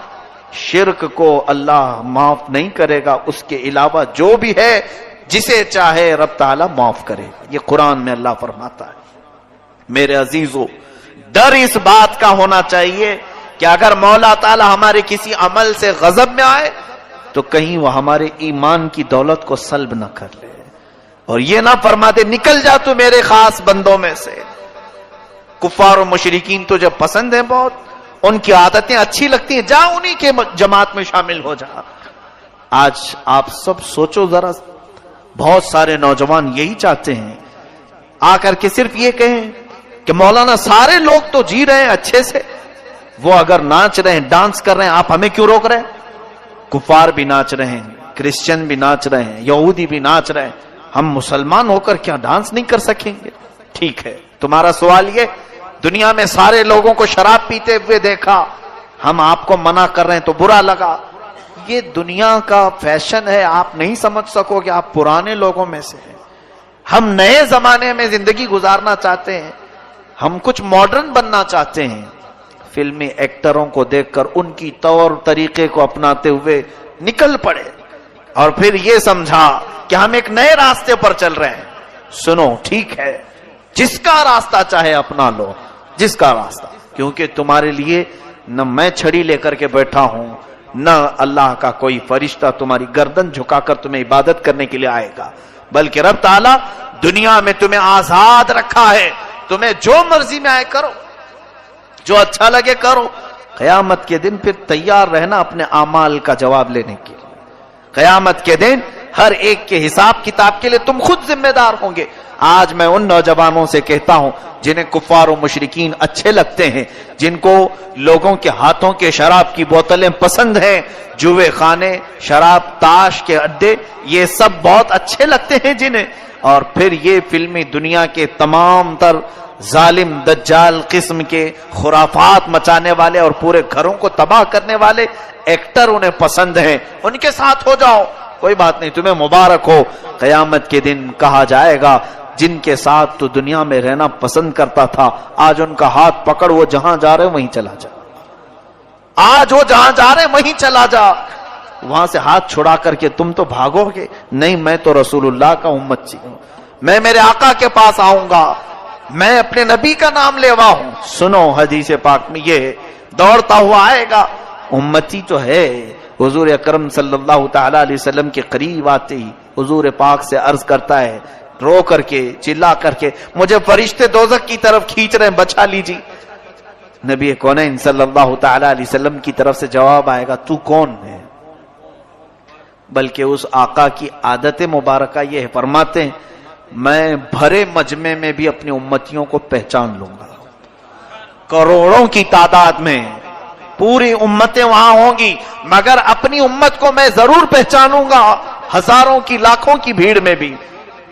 شرک کو اللہ معاف نہیں کرے گا، اس کے علاوہ جو بھی ہے جسے چاہے رب تعالیٰ معاف کرے گا۔ یہ قرآن میں اللہ فرماتا ہے۔ میرے عزیزو، ڈر اس بات کا ہونا چاہیے کہ اگر مولا تعالیٰ ہمارے کسی عمل سے غضب میں آئے تو کہیں وہ ہمارے ایمان کی دولت کو سلب نہ کر لے، اور یہ نہ فرما دے نکل جا تو میرے خاص بندوں میں سے۔ کفار و مشرکین تجھے پسند ہیں بہت، ان کی عادتیں اچھی لگتی ہیں، جا انہی کے جماعت میں شامل ہو جا۔ آج آپ سب سوچو ذرا، بہت سارے نوجوان یہی چاہتے ہیں آ کر کے صرف یہ کہیں کہ مولانا سارے لوگ تو جی رہے ہیں اچھے سے، وہ اگر ناچ رہے ہیں ڈانس کر رہے ہیں آپ ہمیں کیوں روک رہے ہیں؟ کفار بھی ناچ رہے ہیں، کرسچن بھی ناچ رہے ہیں، یہودی بھی ناچ رہے ہیں، ہم مسلمان ہو کر کیا ڈانس نہیں کر سکیں گے؟ ٹھیک ہے، تمہارا سوال یہ دنیا میں سارے لوگوں کو شراب پیتے ہوئے دیکھا، ہم آپ کو منع کر رہے ہیں تو برا لگا۔ یہ دنیا کا فیشن ہے، آپ نہیں سمجھ سکو کہ آپ پرانے لوگوں میں سے ہیں۔ ہم نئے زمانے میں زندگی گزارنا چاہتے ہیں، ہم کچھ ماڈرن بننا چاہتے ہیں۔ فلمی ایکٹروں کو دیکھ کر ان کی طور طریقے کو اپناتے ہوئے نکل پڑے اور پھر یہ سمجھا کہ ہم ایک نئے راستے پر چل رہے ہیں۔ سنو، ٹھیک ہے، جس کا راستہ چاہے اپنا لو، جس کا راستہ، کیونکہ تمہارے لیے نہ میں چھڑی لے کر کے بیٹھا ہوں، نہ اللہ کا کوئی فرشتہ تمہاری گردن جھکا کر تمہیں عبادت کرنے کے لیے آئے گا، بلکہ رب تعالیٰ دنیا میں تمہیں آزاد رکھا ہے، تمہیں جو مرضی میں آئے کرو، جو اچھا لگے کرو۔ قیامت کے دن پھر تیار رہنا اپنے اعمال کا جواب لینے کے لیے۔ قیامت کے دن ہر ایک کے حساب کتاب کے لیے تم خود ذمہ دار ہوں گے۔ آج میں ان نوجوانوں سے کہتا ہوں جنہیں کفار و مشرکین اچھے لگتے ہیں، جن کو لوگوں کے ہاتھوں کے شراب کی بوتلیں پسند ہیں، جوے خانے، شراب، تاش کے اڈے، یہ سب بہت اچھے لگتے ہیں جنہیں، اور پھر یہ فلمی دنیا کے تمام تر ظالم دجال قسم کے خرافات مچانے والے اور پورے گھروں کو تباہ کرنے والے ایکٹر انہیں پسند ہیں، ان کے ساتھ ہو جاؤ، کوئی بات نہیں، تمہیں مبارک ہو۔ قیامت کے دن کہا جائے گا جن کے ساتھ تو دنیا میں رہنا پسند کرتا تھا، آج ان کا ہاتھ پکڑ، وہ جہاں جا رہے وہیں چلا جا، آج وہ جہاں جا رہے وہیں چلا جا۔ وہاں سے ہاتھ چھڑا کر کے تم تو بھاگو گے، نہیں میں تو رسول اللہ کا امتی ہوں، میں میرے آقا کے پاس آؤں گا، میں اپنے نبی کا نام لیوا ہوں۔ سنو، حدیث پاک میں یہ دوڑتا ہوا آئے گا، امتی تو ہے۔ حضور اکرم صلی اللہ تعالی علیہ وسلم کے قریب آتے ہی حضور پاک سے عرض کرتا ہے، رو کر کے، چلا کر کے، مجھے فرشتے دوزخ کی طرف کھینچ رہے ہیں، بچا لیجیے۔ نبی کونین صلی اللہ تعالی علیہ وسلم کی طرف سے جواب آئے گا، تو کون ہے؟ بلکہ اس آقا کی عادت مبارکہ یہ ہے، فرماتے ہیں میں بھرے مجمع میں بھی اپنی امتیوں کو پہچان لوں گا، کروڑوں کی تعداد میں پوری امتیں وہاں ہوں گی، مگر اپنی امت کو میں ضرور پہچانوں گا، ہزاروں کی لاکھوں کی بھیڑ میں بھی۔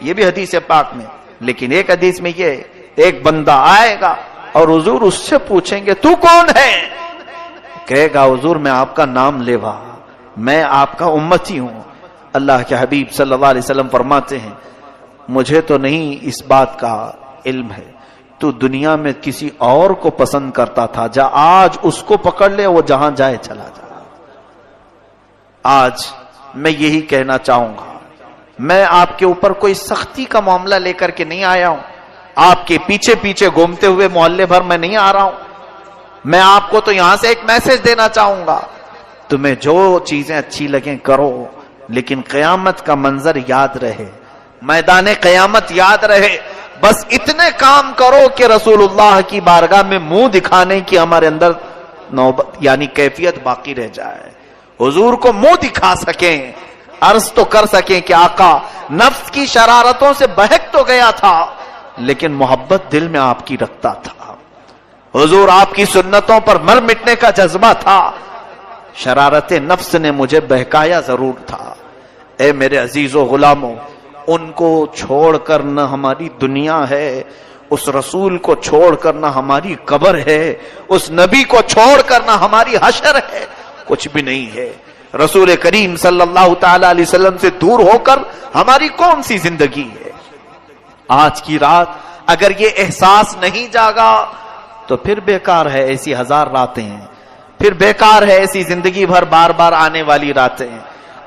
یہ بھی حدیث پاک میں، لیکن ایک حدیث میں یہ ایک بندہ آئے گا اور حضور اس سے پوچھیں گے تو کون ہے؟ کہے گا حضور میں آپ کا نام لیوا، میں آپ کا امتی ہوں۔ اللہ کے حبیب صلی اللہ علیہ وسلم فرماتے ہیں مجھے تو نہیں اس بات کا علم ہے، تو دنیا میں کسی اور کو پسند کرتا تھا، جا آج اس کو پکڑ لے، وہ جہاں جائے چلا جا۔ آج میں یہی کہنا چاہوں گا، میں آپ کے اوپر کوئی سختی کا معاملہ لے کر کے نہیں آیا ہوں، آپ کے پیچھے پیچھے گھومتے ہوئے محلے بھر میں نہیں آ رہا ہوں، میں آپ کو تو یہاں سے ایک میسج دینا چاہوں گا، تمہیں جو چیزیں اچھی لگیں کرو، لیکن قیامت کا منظر یاد رہے، میدان قیامت یاد رہے، بس اتنے کام کرو کہ رسول اللہ کی بارگاہ میں منہ دکھانے کی ہمارے اندر نوبت یعنی کیفیت باقی رہ جائے، حضور کو منہ دکھا سکیں، عرض تو کر سکیں کہ آقا نفس کی شرارتوں سے بہک تو گیا تھا لیکن محبت دل میں آپ کی رکھتا تھا، حضور آپ کی سنتوں پر مر مٹنے کا جذبہ تھا، شرارت نفس نے مجھے بہکایا ضرور تھا۔ اے میرے عزیز و غلاموں، ان کو چھوڑ کر نہ ہماری دنیا ہے، اس رسول کو چھوڑ کر نہ ہماری قبر ہے، اس نبی کو چھوڑ کر نہ ہماری حشر ہے، کچھ بھی نہیں ہے۔ رسول کریم صلی اللہ تعالی علیہ وسلم سے دور ہو کر ہماری کون سی زندگی ہے؟ آج کی رات اگر یہ احساس نہیں جاگا تو پھر بیکار ہے ایسی ہزار راتیں ہیں، پھر بیکار ہے ایسی زندگی بھر بار بار آنے والی راتیں ہیں۔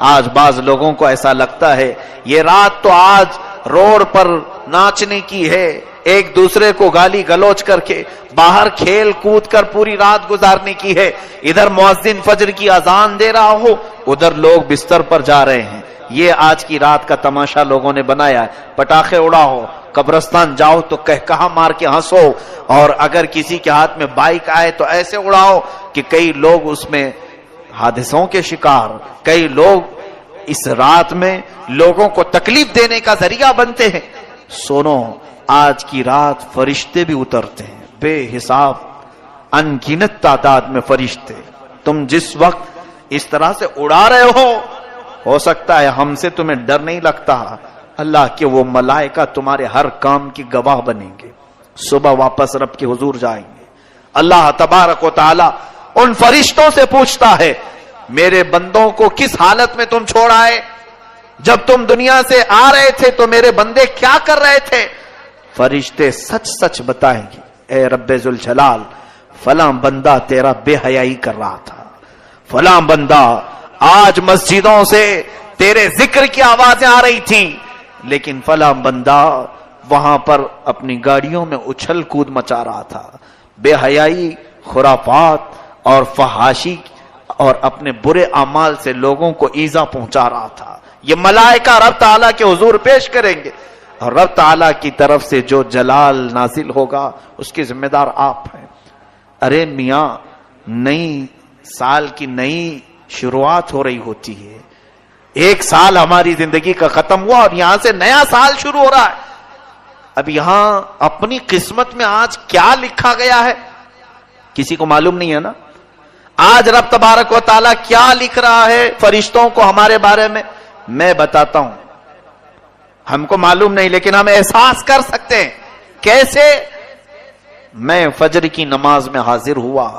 آج بعض لوگوں کو ایسا لگتا ہے یہ رات تو آج روڈ پر ناچنے کی ہے، ایک دوسرے کو گالی گلوچ کر کے باہر کھیل کود کر پوری رات گزارنے کی ہے، ادھر مؤذن فجر کی اذان دے رہا ہو، ادھر لوگ بستر پر جا رہے ہیں۔ یہ آج کی رات کا تماشا لوگوں نے بنایا ہے۔ پٹاخے اڑاؤ، قبرستان جاؤ تو کہا مار کے ہنسو، اور اگر کسی کے ہاتھ میں بائک آئے تو ایسے اڑاؤ کہ کئی لوگ اس میں حادثوں کے شکار، کئی لوگ اس رات میں لوگوں کو تکلیف دینے کا ذریعہ بنتے ہیں۔ سنو، آج کی رات فرشتے بھی اترتے ہیں، بے حساب ان گنت تعداد میں فرشتے۔ تم جس وقت اس طرح سے اڑا رہے ہو سکتا ہے ہم سے تمہیں ڈر نہیں لگتا، اللہ کے وہ ملائکہ تمہارے ہر کام کی گواہ بنیں گے۔ صبح واپس رب کے حضور جائیں گے، اللہ تبارک و تعالی ان فرشتوں سے پوچھتا ہے میرے بندوں کو کس حالت میں تم چھوڑ آئے؟ جب تم دنیا سے آ رہے تھے تو میرے بندے کیا کر رہے تھے؟ فرشتے سچ سچ بتائیں گے، اے رب ذوالجلال فلاں بندہ تیرا بے حیائی کر رہا تھا، فلاں بندہ آج مسجدوں سے تیرے ذکر کی آوازیں آ رہی تھی، لیکن فلاں بندہ وہاں پر اپنی گاڑیوں میں اچھل کود مچا رہا تھا، بے حیائی، خرافات اور فحاشی اور اپنے برے اعمال سے لوگوں کو ایذا پہنچا رہا تھا۔ یہ ملائکہ رب تعالیٰ کے حضور پیش کریں گے، اور رب تعالیٰ کی طرف سے جو جلال نازل ہوگا اس کے ذمہ دار آپ ہیں۔ ارے میاں، نئی سال کی نئی شروعات ہو رہی ہوتی ہے، ایک سال ہماری زندگی کا ختم ہوا اور یہاں سے نیا سال شروع ہو رہا ہے۔ اب یہاں اپنی قسمت میں آج کیا لکھا گیا ہے کسی کو معلوم نہیں ہے نا۔ آج رب تبارک و تعالیٰ کیا لکھ رہا ہے فرشتوں کو ہمارے بارے میں بتاتا ہوں، ہم کو معلوم نہیں لیکن ہم احساس کر سکتے ہیں۔ کیسے؟ میں فجر کی نماز میں حاضر ہوا،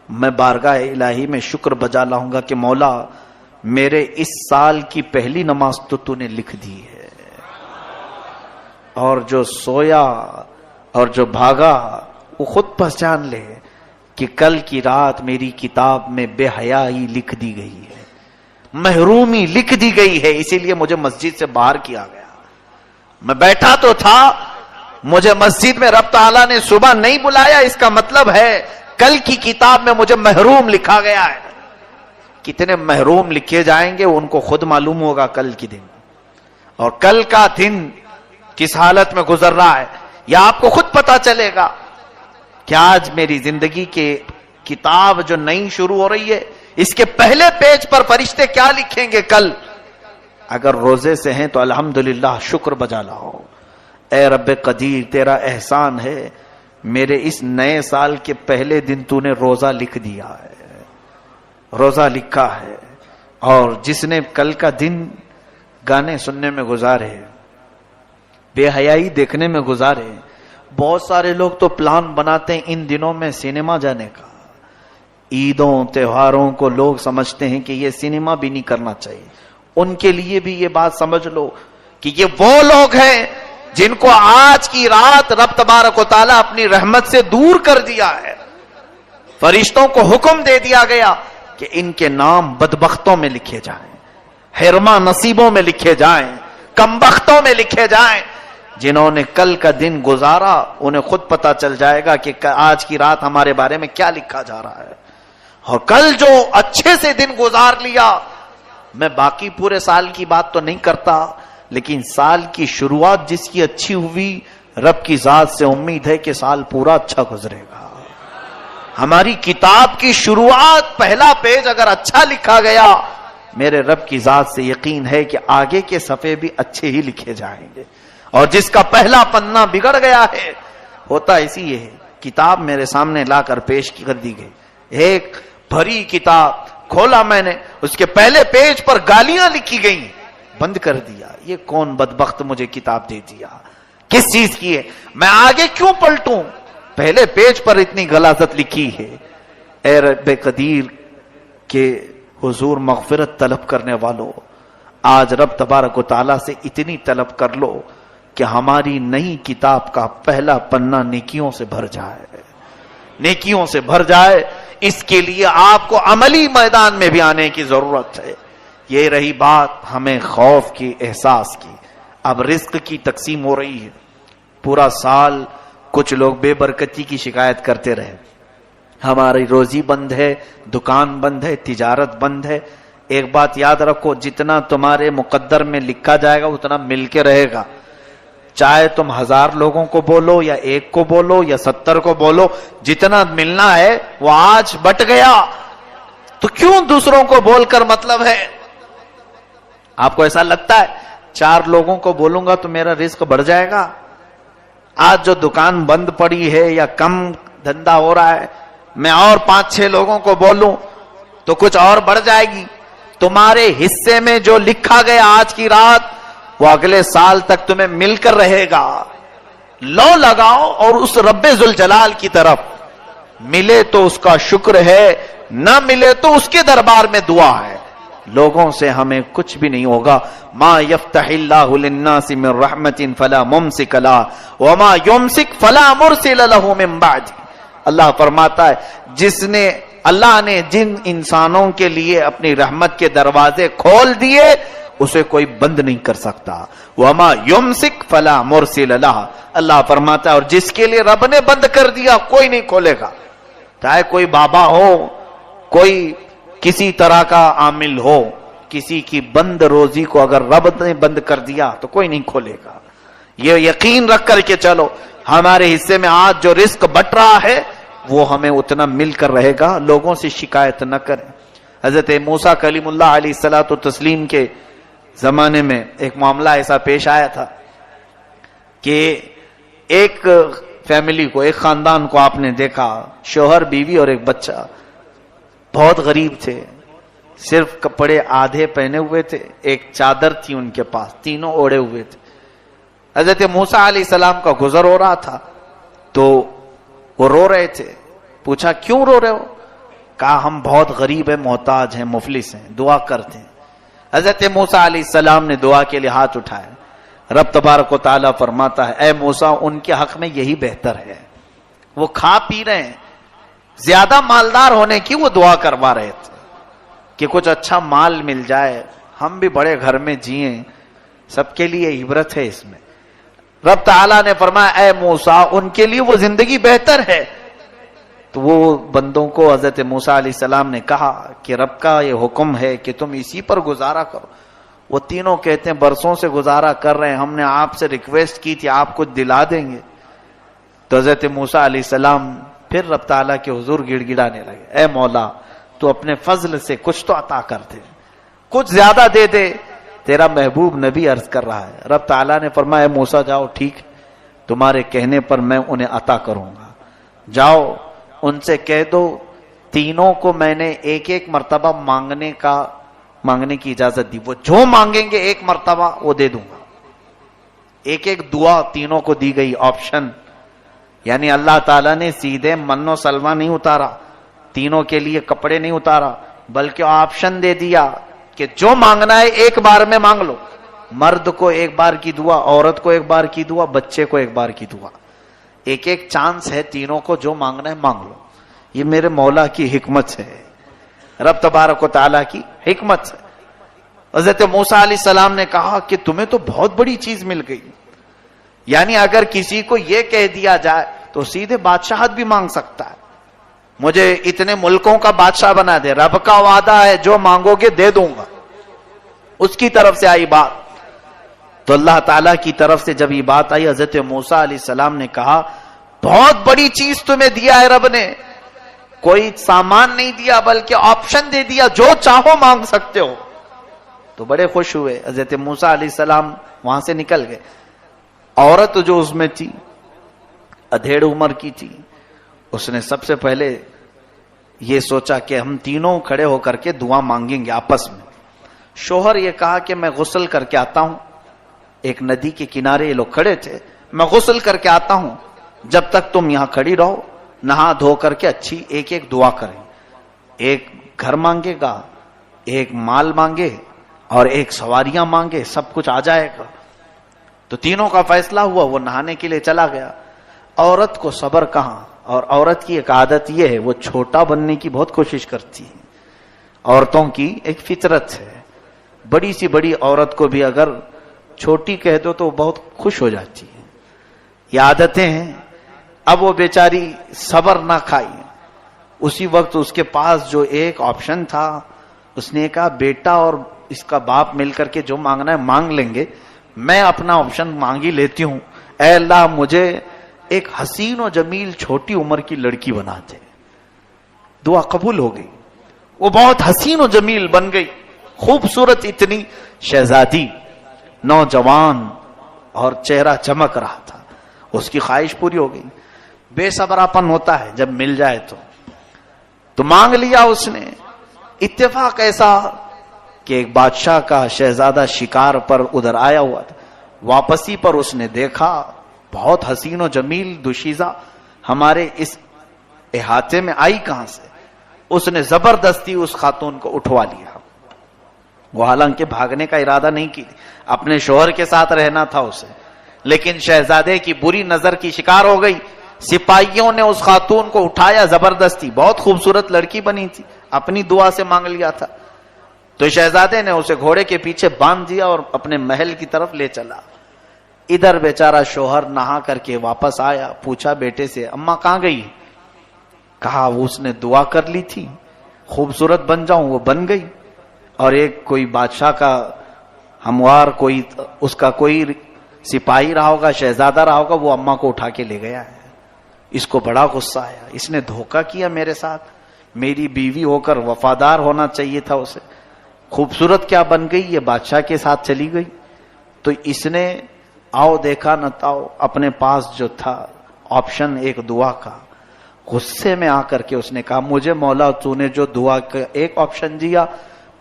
میں بارگاہ الہی میں شکر بجا لاؤں گا کہ مولا میرے اس سال کی پہلی نماز تو نے لکھ دی ہے، اور جو سویا اور جو بھاگا وہ خود پہچان لے کہ کل کی رات میری کتاب میں بے حیائی لکھ دی گئی ہے، محرومی لکھ دی گئی ہے، اسی لیے مجھے مسجد سے باہر کیا گیا۔ میں بیٹھا تو تھا، مجھے مسجد میں رب تعالیٰ نے صبح نہیں بلایا، اس کا مطلب ہے کل کی کتاب میں مجھے محروم لکھا گیا ہے۔ کتنے محروم لکھے جائیں گے ان کو خود معلوم ہوگا کل کی دن، اور کل کا دن کس حالت میں گزر رہا ہے یا آپ کو خود پتا چلے گا کہ آج میری زندگی کے کتاب جو نئی شروع ہو رہی ہے اس کے پہلے پیج پر فرشتے کیا لکھیں گے کل۔ اگر روزے سے ہیں تو الحمدللہ شکر بجا لاؤ، اے رب قدیر تیرا احسان ہے، میرے اس نئے سال کے پہلے دن تو نے روزہ لکھ دیا ہے، روزہ لکھا ہے۔ اور جس نے کل کا دن گانے سننے میں گزارے، بے حیائی دیکھنے میں گزارے، بہت سارے لوگ تو پلان بناتے ہیں ان دنوں میں سینما جانے کا، عیدوں تہواروں کو لوگ سمجھتے ہیں کہ یہ سینما بھی نہیں کرنا چاہیے۔ ان کے لیے بھی یہ بات سمجھ لو کہ یہ وہ لوگ ہیں جن کو آج کی رات رب تبارک و تعالیٰ اپنی رحمت سے دور کر دیا ہے۔ فرشتوں کو حکم دے دیا گیا کہ ان کے نام بدبختوں میں لکھے جائیں، حرما نصیبوں میں لکھے جائیں، کمبختوں میں لکھے جائیں۔ جنہوں نے کل کا دن گزارا انہیں خود پتا چل جائے گا کہ آج کی رات ہمارے بارے میں کیا لکھا جا رہا ہے۔ اور کل جو اچھے سے دن گزار لیا، میں باقی پورے سال کی بات تو نہیں کرتا، لیکن سال کی شروعات جس کی اچھی ہوئی، رب کی ذات سے امید ہے کہ سال پورا اچھا گزرے گا۔ ہماری کتاب کی شروعات پہلا پیج اگر اچھا لکھا گیا، میرے رب کی ذات سے یقین ہے کہ آگے کے صفحے بھی اچھے ہی لکھے جائیں گے۔ اور جس کا پہلا پنہ بگڑ گیا ہے، ہوتا اسی یہ ہے، کتاب میرے سامنے لا کر پیش کر دی گئی، ایک بھری کتاب کھولا میں نے، اس کے پہلے پیج پر گالیاں لکھی گئی، بند کر دیا. یہ کون بدبخت مجھے کتاب دے دیا؟ کس چیز کی ہے؟ میں آگے کیوں پلٹوں؟ پہلے پیج پر اتنی غلاظت لکھی ہے. اے رب قدیر کے حضور مغفرت طلب کرنے والوں، آج رب تبارک و تعالیٰ سے اتنی طلب کر لو کہ ہماری نئی کتاب کا پہلا پنہ نیکیوں سے بھر جائے، نیکیوں سے بھر جائے. اس کے لیے آپ کو عملی میدان میں بھی آنے کی ضرورت ہے. یہ رہی بات ہمیں خوف کی، احساس کی. اب رزق کی تقسیم ہو رہی ہے. پورا سال کچھ لوگ بے برکتی کی شکایت کرتے رہے، ہماری روزی بند ہے، دکان بند ہے، تجارت بند ہے. ایک بات یاد رکھو، جتنا تمہارے مقدر میں لکھا جائے گا اتنا مل کے رہے گا. چاہے تم 1000 لوگوں کو بولو یا 1 کو بولو یا 70 کو بولو، جتنا ملنا ہے وہ آج بٹ گیا. تو کیوں دوسروں کو بول کر مطلب ہے؟ آپ کو ایسا لگتا ہے 4 لوگوں کو بولوں گا تو میرا رزق بڑھ جائے گا؟ آج جو دکان بند پڑی ہے یا کم دھندا ہو رہا ہے، میں اور 5-6 لوگوں کو بولوں تو کچھ اور بڑھ جائے گی. تمہارے حصے میں جو لکھا گیا آج کی رات وہ اگلے سال تک تمہیں مل کر رہے گا. لو لگاؤ اور اس رب ذوالجلال کی طرف. ملے تو اس کا شکر ہے، نہ ملے تو اس کے دربار میں دعا ہے. لوگوں سے ہمیں کچھ بھی نہیں ہوگا. ما یفتح اللہ للناس من رحمت فلا ممسک لہ وما یمسک فلا مرسل لہ من بعد. اللہ فرماتا ہے اللہ نے جن انسانوں کے لیے اپنی رحمت کے دروازے کھول دیے اسے کوئی بند نہیں کر سکتا. وما یمسک فلا مرسل لہ. اللہ فرماتا ہے اور جس کے لیے رب نے بند کر دیا کوئی نہیں کھولے گا. چاہے کوئی بابا ہو، کوئی کسی طرح کا عامل ہو، کسی کی بند روزی کو اگر رب نے بند کر دیا تو کوئی نہیں کھولے گا. یہ یقین رکھ کر کے چلو، ہمارے حصے میں آج جو رزق بٹ رہا ہے وہ ہمیں اتنا مل کر رہے گا. لوگوں سے شکایت نہ کریں. حضرت موسیٰ کلیم اللہ علیہ الصلوۃ والتسلیم کے زمانے میں ایک معاملہ ایسا پیش آیا تھا کہ ایک فیملی کو، ایک خاندان کو آپ نے دیکھا، شوہر، بیوی اور ایک بچہ. بہت غریب تھے، صرف کپڑے آدھے پہنے ہوئے تھے، ایک چادر تھی ان کے پاس، تینوں اوڑے ہوئے تھے. حضرت موسیٰ علیہ السلام کا گزر ہو رہا تھا تو وہ رو رہے تھے. پوچھا کیوں رو رہے ہو؟ کہا ہم بہت غریب ہیں، محتاج ہیں، مفلس ہیں، دعا کرتے ہیں. حضرت موسیٰ علیہ السلام نے دعا کے لیے ہاتھ اٹھائے. رب تبارک و تعالیٰ فرماتا ہے اے موسیٰ ان کے حق میں یہی بہتر ہے. وہ کھا پی رہے ہیں، زیادہ مالدار ہونے کی وہ دعا کروا رہے تھے کہ کچھ اچھا مال مل جائے، ہم بھی بڑے گھر میں جئیں. سب کے لیے عبرت ہے اس میں. رب تعالیٰ نے فرمایا اے موسیٰ ان کے لیے وہ زندگی بہتر ہے. تو وہ بندوں کو حضرت موسیٰ علیہ السلام نے کہا کہ رب کا یہ حکم ہے کہ تم اسی پر گزارا کرو. وہ تینوں کہتے ہیں برسوں سے گزارا کر رہے ہیں، ہم نے آپ سے ریکویسٹ کی تھی آپ کچھ دلا دیں گے. تو حضرت موسیٰ علیہ السلام پھر رب تعالیٰ کے حضور گڑ گڑانے لگے اے مولا تو اپنے فضل سے کچھ تو عطا کر دے، کچھ زیادہ دے دے. تیرا محبوب نبی عرض کر رہا ہے. رب تعالیٰ نے فرمایا اے موسیٰ جاؤ، ٹھیک تمہارے کہنے پر میں انہیں عطا کروں گا. جاؤ ان سے کہہ دو تینوں کو میں نے ایک ایک مرتبہ مانگنے کی اجازت دی. وہ جو مانگیں گے ایک مرتبہ وہ دے دوں گا. ایک ایک دعا تینوں کو دی گئی، آپشن. یعنی اللہ تعالیٰ نے سیدھے من و سلوہ نہیں اتارا، تینوں کے لیے کپڑے نہیں اتارا، بلکہ آپشن دے دیا کہ جو مانگنا ہے ایک بار میں مانگ لو. مرد کو ایک بار کی دعا، عورت کو ایک بار کی دعا، بچے کو ایک بار کی دعا. ایک ایک چانس ہے تینوں کو، جو مانگنا ہے مانگ لو. یہ میرے مولا کی حکمت ہے، رب تبارک و تعالیٰ کی حکمت ہے. حضرت موسیٰ علیہ السلام نے کہا کہ تمہیں تو بہت بڑی چیز مل گئی. یعنی اگر کسی کو یہ کہہ دیا جائے تو سیدھے بادشاہت بھی مانگ سکتا ہے، مجھے اتنے ملکوں کا بادشاہ بنا دے. رب کا وعدہ ہے جو مانگو گے دے دوں گا. اس کی طرف سے آئی بات. تو اللہ تعالیٰ کی طرف سے جب یہ بات آئی، حضرت موسیٰ علیہ السلام نے کہا بہت بڑی چیز تمہیں دیا ہے رب نے. کوئی سامان نہیں دیا بلکہ آپشن دے دیا، جو چاہو مانگ سکتے ہو. تو بڑے خوش ہوئے. حضرت موسیٰ علیہ السلام وہاں سے نکل گئے. عورت جو اس میں تھی ادھیڑ عمر کی تھی، اس نے سب سے پہلے یہ سوچا کہ ہم تینوں کھڑے ہو کر کے دعا مانگیں گے آپس میں. شوہر یہ کہا کہ میں غسل کر کے آتا ہوں. ایک ندی کے کنارے یہ لوگ کھڑے تھے. میں غسل کر کے آتا ہوں, جب تک تم یہاں کھڑی رہو, نہا دھو کر کے اچھی ایک ایک دعا کریں. ایک گھر مانگے گا, ایک مال مانگے, اور ایک سواریاں مانگے, سب کچھ آ جائے گا. تو تینوں کا فیصلہ ہوا. وہ نہانے کے لیے چلا گیا. عورت کو صبر کہاں, اور عورت کی ایک عادت یہ ہے, وہ چھوٹا بننے کی بہت کوشش کرتی ہے. عورتوں کی ایک فطرت ہے, بڑی سی بڑی عورت کو بھی اگر چھوٹی کہہ دو تو بہت خوش ہو جاتی ہے. یہ عادتیں ہیں. اب وہ بیچاری صبر نہ کھائی. اسی وقت اس کے پاس جو ایک آپشن تھا, اس نے کہا بیٹا اور اس کا باپ مل کر کے جو مانگنا ہے مانگ لیں گے, میں اپنا آپشن مانگ ہی لیتی ہوں. اے اللہ مجھے ایک حسین و جمیل چھوٹی عمر کی لڑکی بنا دے. دعا قبول ہو گئی. وہ بہت حسین و جمیل بن گئی, خوبصورت اتنی شہزادی, نوجوان, اور چہرہ چمک رہا تھا. اس کی خواہش پوری ہو گئی. بے صبراپن ہوتا ہے جب مل جائے تو مانگ لیا اس نے. اتفاق ایسا کہ ایک بادشاہ کا شہزادہ شکار پر ادھر آیا ہوا تھا. واپسی پر اس نے دیکھا بہت حسین و جمیل دوشیزہ ہمارے اس احاطے میں آئی کہاں سے. اس نے زبردستی اس خاتون کو اٹھوا لیا. وہ حالانکہ بھاگنے کا ارادہ نہیں کی, اپنے شوہر کے ساتھ رہنا تھا اسے, لیکن شہزادے کی بری نظر کی شکار ہو گئی. سپاہیوں نے اس خاتون کو اٹھایا زبردستی. بہت خوبصورت لڑکی بنی تھی, اپنی دعا سے مانگ لیا تھا. تو شہزادے نے اسے گھوڑے کے پیچھے باندھ دیا اور اپنے محل کی طرف لے چلا. ادھر بیچارہ شوہر نہا کر کے واپس آیا. پوچھا بیٹے سے, اماں کہاں گئی؟ کہا وہ اس نے دعا کر لی تھی خوبصورت بن جاؤں, وہ بن گئی. اور ایک کوئی بادشاہ کا ہموار, کوئی اس کا کوئی سپاہی رہا ہوگا, شہزادہ رہا ہوگا, وہ اماں کو اٹھا کے لے گیا ہے. اس کو بڑا غصہ آیا. اس نے دھوکہ کیا میرے ساتھ. میری بیوی ہو کر وفادار ہونا چاہیے تھا اسے. خوبصورت کیا بن گئی, یہ بادشاہ کے ساتھ چلی گئی. تو اس نے آؤ دیکھا نہ تاؤ, اپنے پاس جو تھا آپشن ایک دعا کا, غصے میں آ کر کے اس نے کہا مجھے مولا تو نے جو دعا کا ایک آپشن دیا,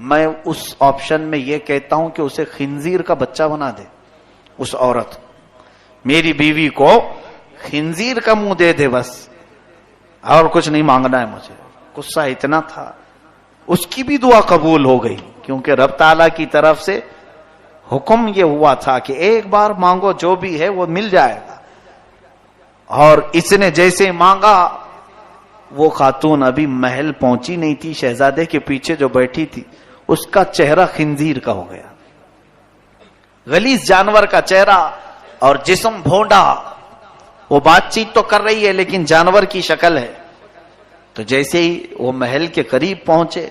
میں اس آپشن میں یہ کہتا ہوں کہ اسے خنزیر کا بچہ بنا دے. اس عورت میری بیوی کو خنزیر کا منہ دے دے بس, اور کچھ نہیں مانگنا ہے مجھے. غصہ اتنا تھا. اس کی بھی دعا قبول ہو گئی, کیونکہ رب تعالیٰ کی طرف سے حکم یہ ہوا تھا کہ ایک بار مانگو, جو بھی ہے وہ مل جائے گا. اور اس نے جیسے مانگا, وہ خاتون ابھی محل پہنچی نہیں تھی, شہزادے کے پیچھے جو بیٹھی تھی اس کا چہرہ خنزیر کا ہو گیا. غلیظ جانور کا چہرہ اور جسم بھونڈا. وہ بات چیت تو کر رہی ہے لیکن جانور کی شکل ہے. تو جیسے ہی وہ محل کے قریب پہنچے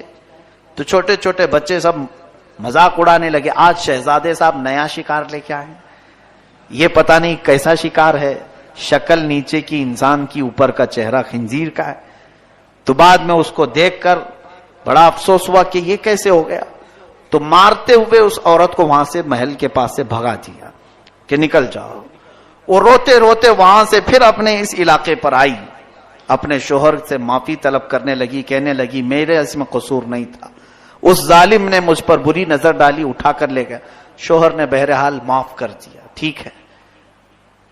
تو چھوٹے چھوٹے بچے سب مذاق اڑانے لگے. آج شہزادے صاحب نیا شکار لے کے آئے, یہ پتہ نہیں کیسا شکار ہے, شکل نیچے کی انسان کی, اوپر کا چہرہ خنزیر کا ہے. تو بعد میں اس کو دیکھ کر بڑا افسوس ہوا کہ یہ کیسے ہو گیا. تو مارتے ہوئے اس عورت کو وہاں سے محل کے پاس سے بھگا دیا کہ نکل جاؤ. وہ روتے روتے وہاں سے پھر اپنے اس علاقے پر آئی, اپنے شوہر سے معافی طلب کرنے لگی, کہنے لگی میرے اس میں قصور نہیں تھا, اس ظالم نے مجھ پر بری نظر ڈالی, اٹھا کر لے گیا. شوہر نے بہرحال معاف کر دیا, ٹھیک ہے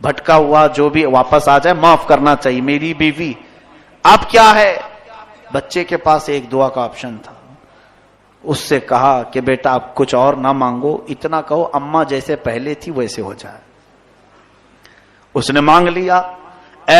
بھٹکا ہوا جو بھی واپس آ جائے, معاف کرنا چاہیے, میری بیوی. اب کیا ہے, بچے کے پاس ایک دعا کا آپشن تھا. اس سے کہا کہ بیٹا اب کچھ اور نہ مانگو, اتنا کہو اماں جیسے پہلے تھی ویسے ہو جائے. اس نے مانگ لیا.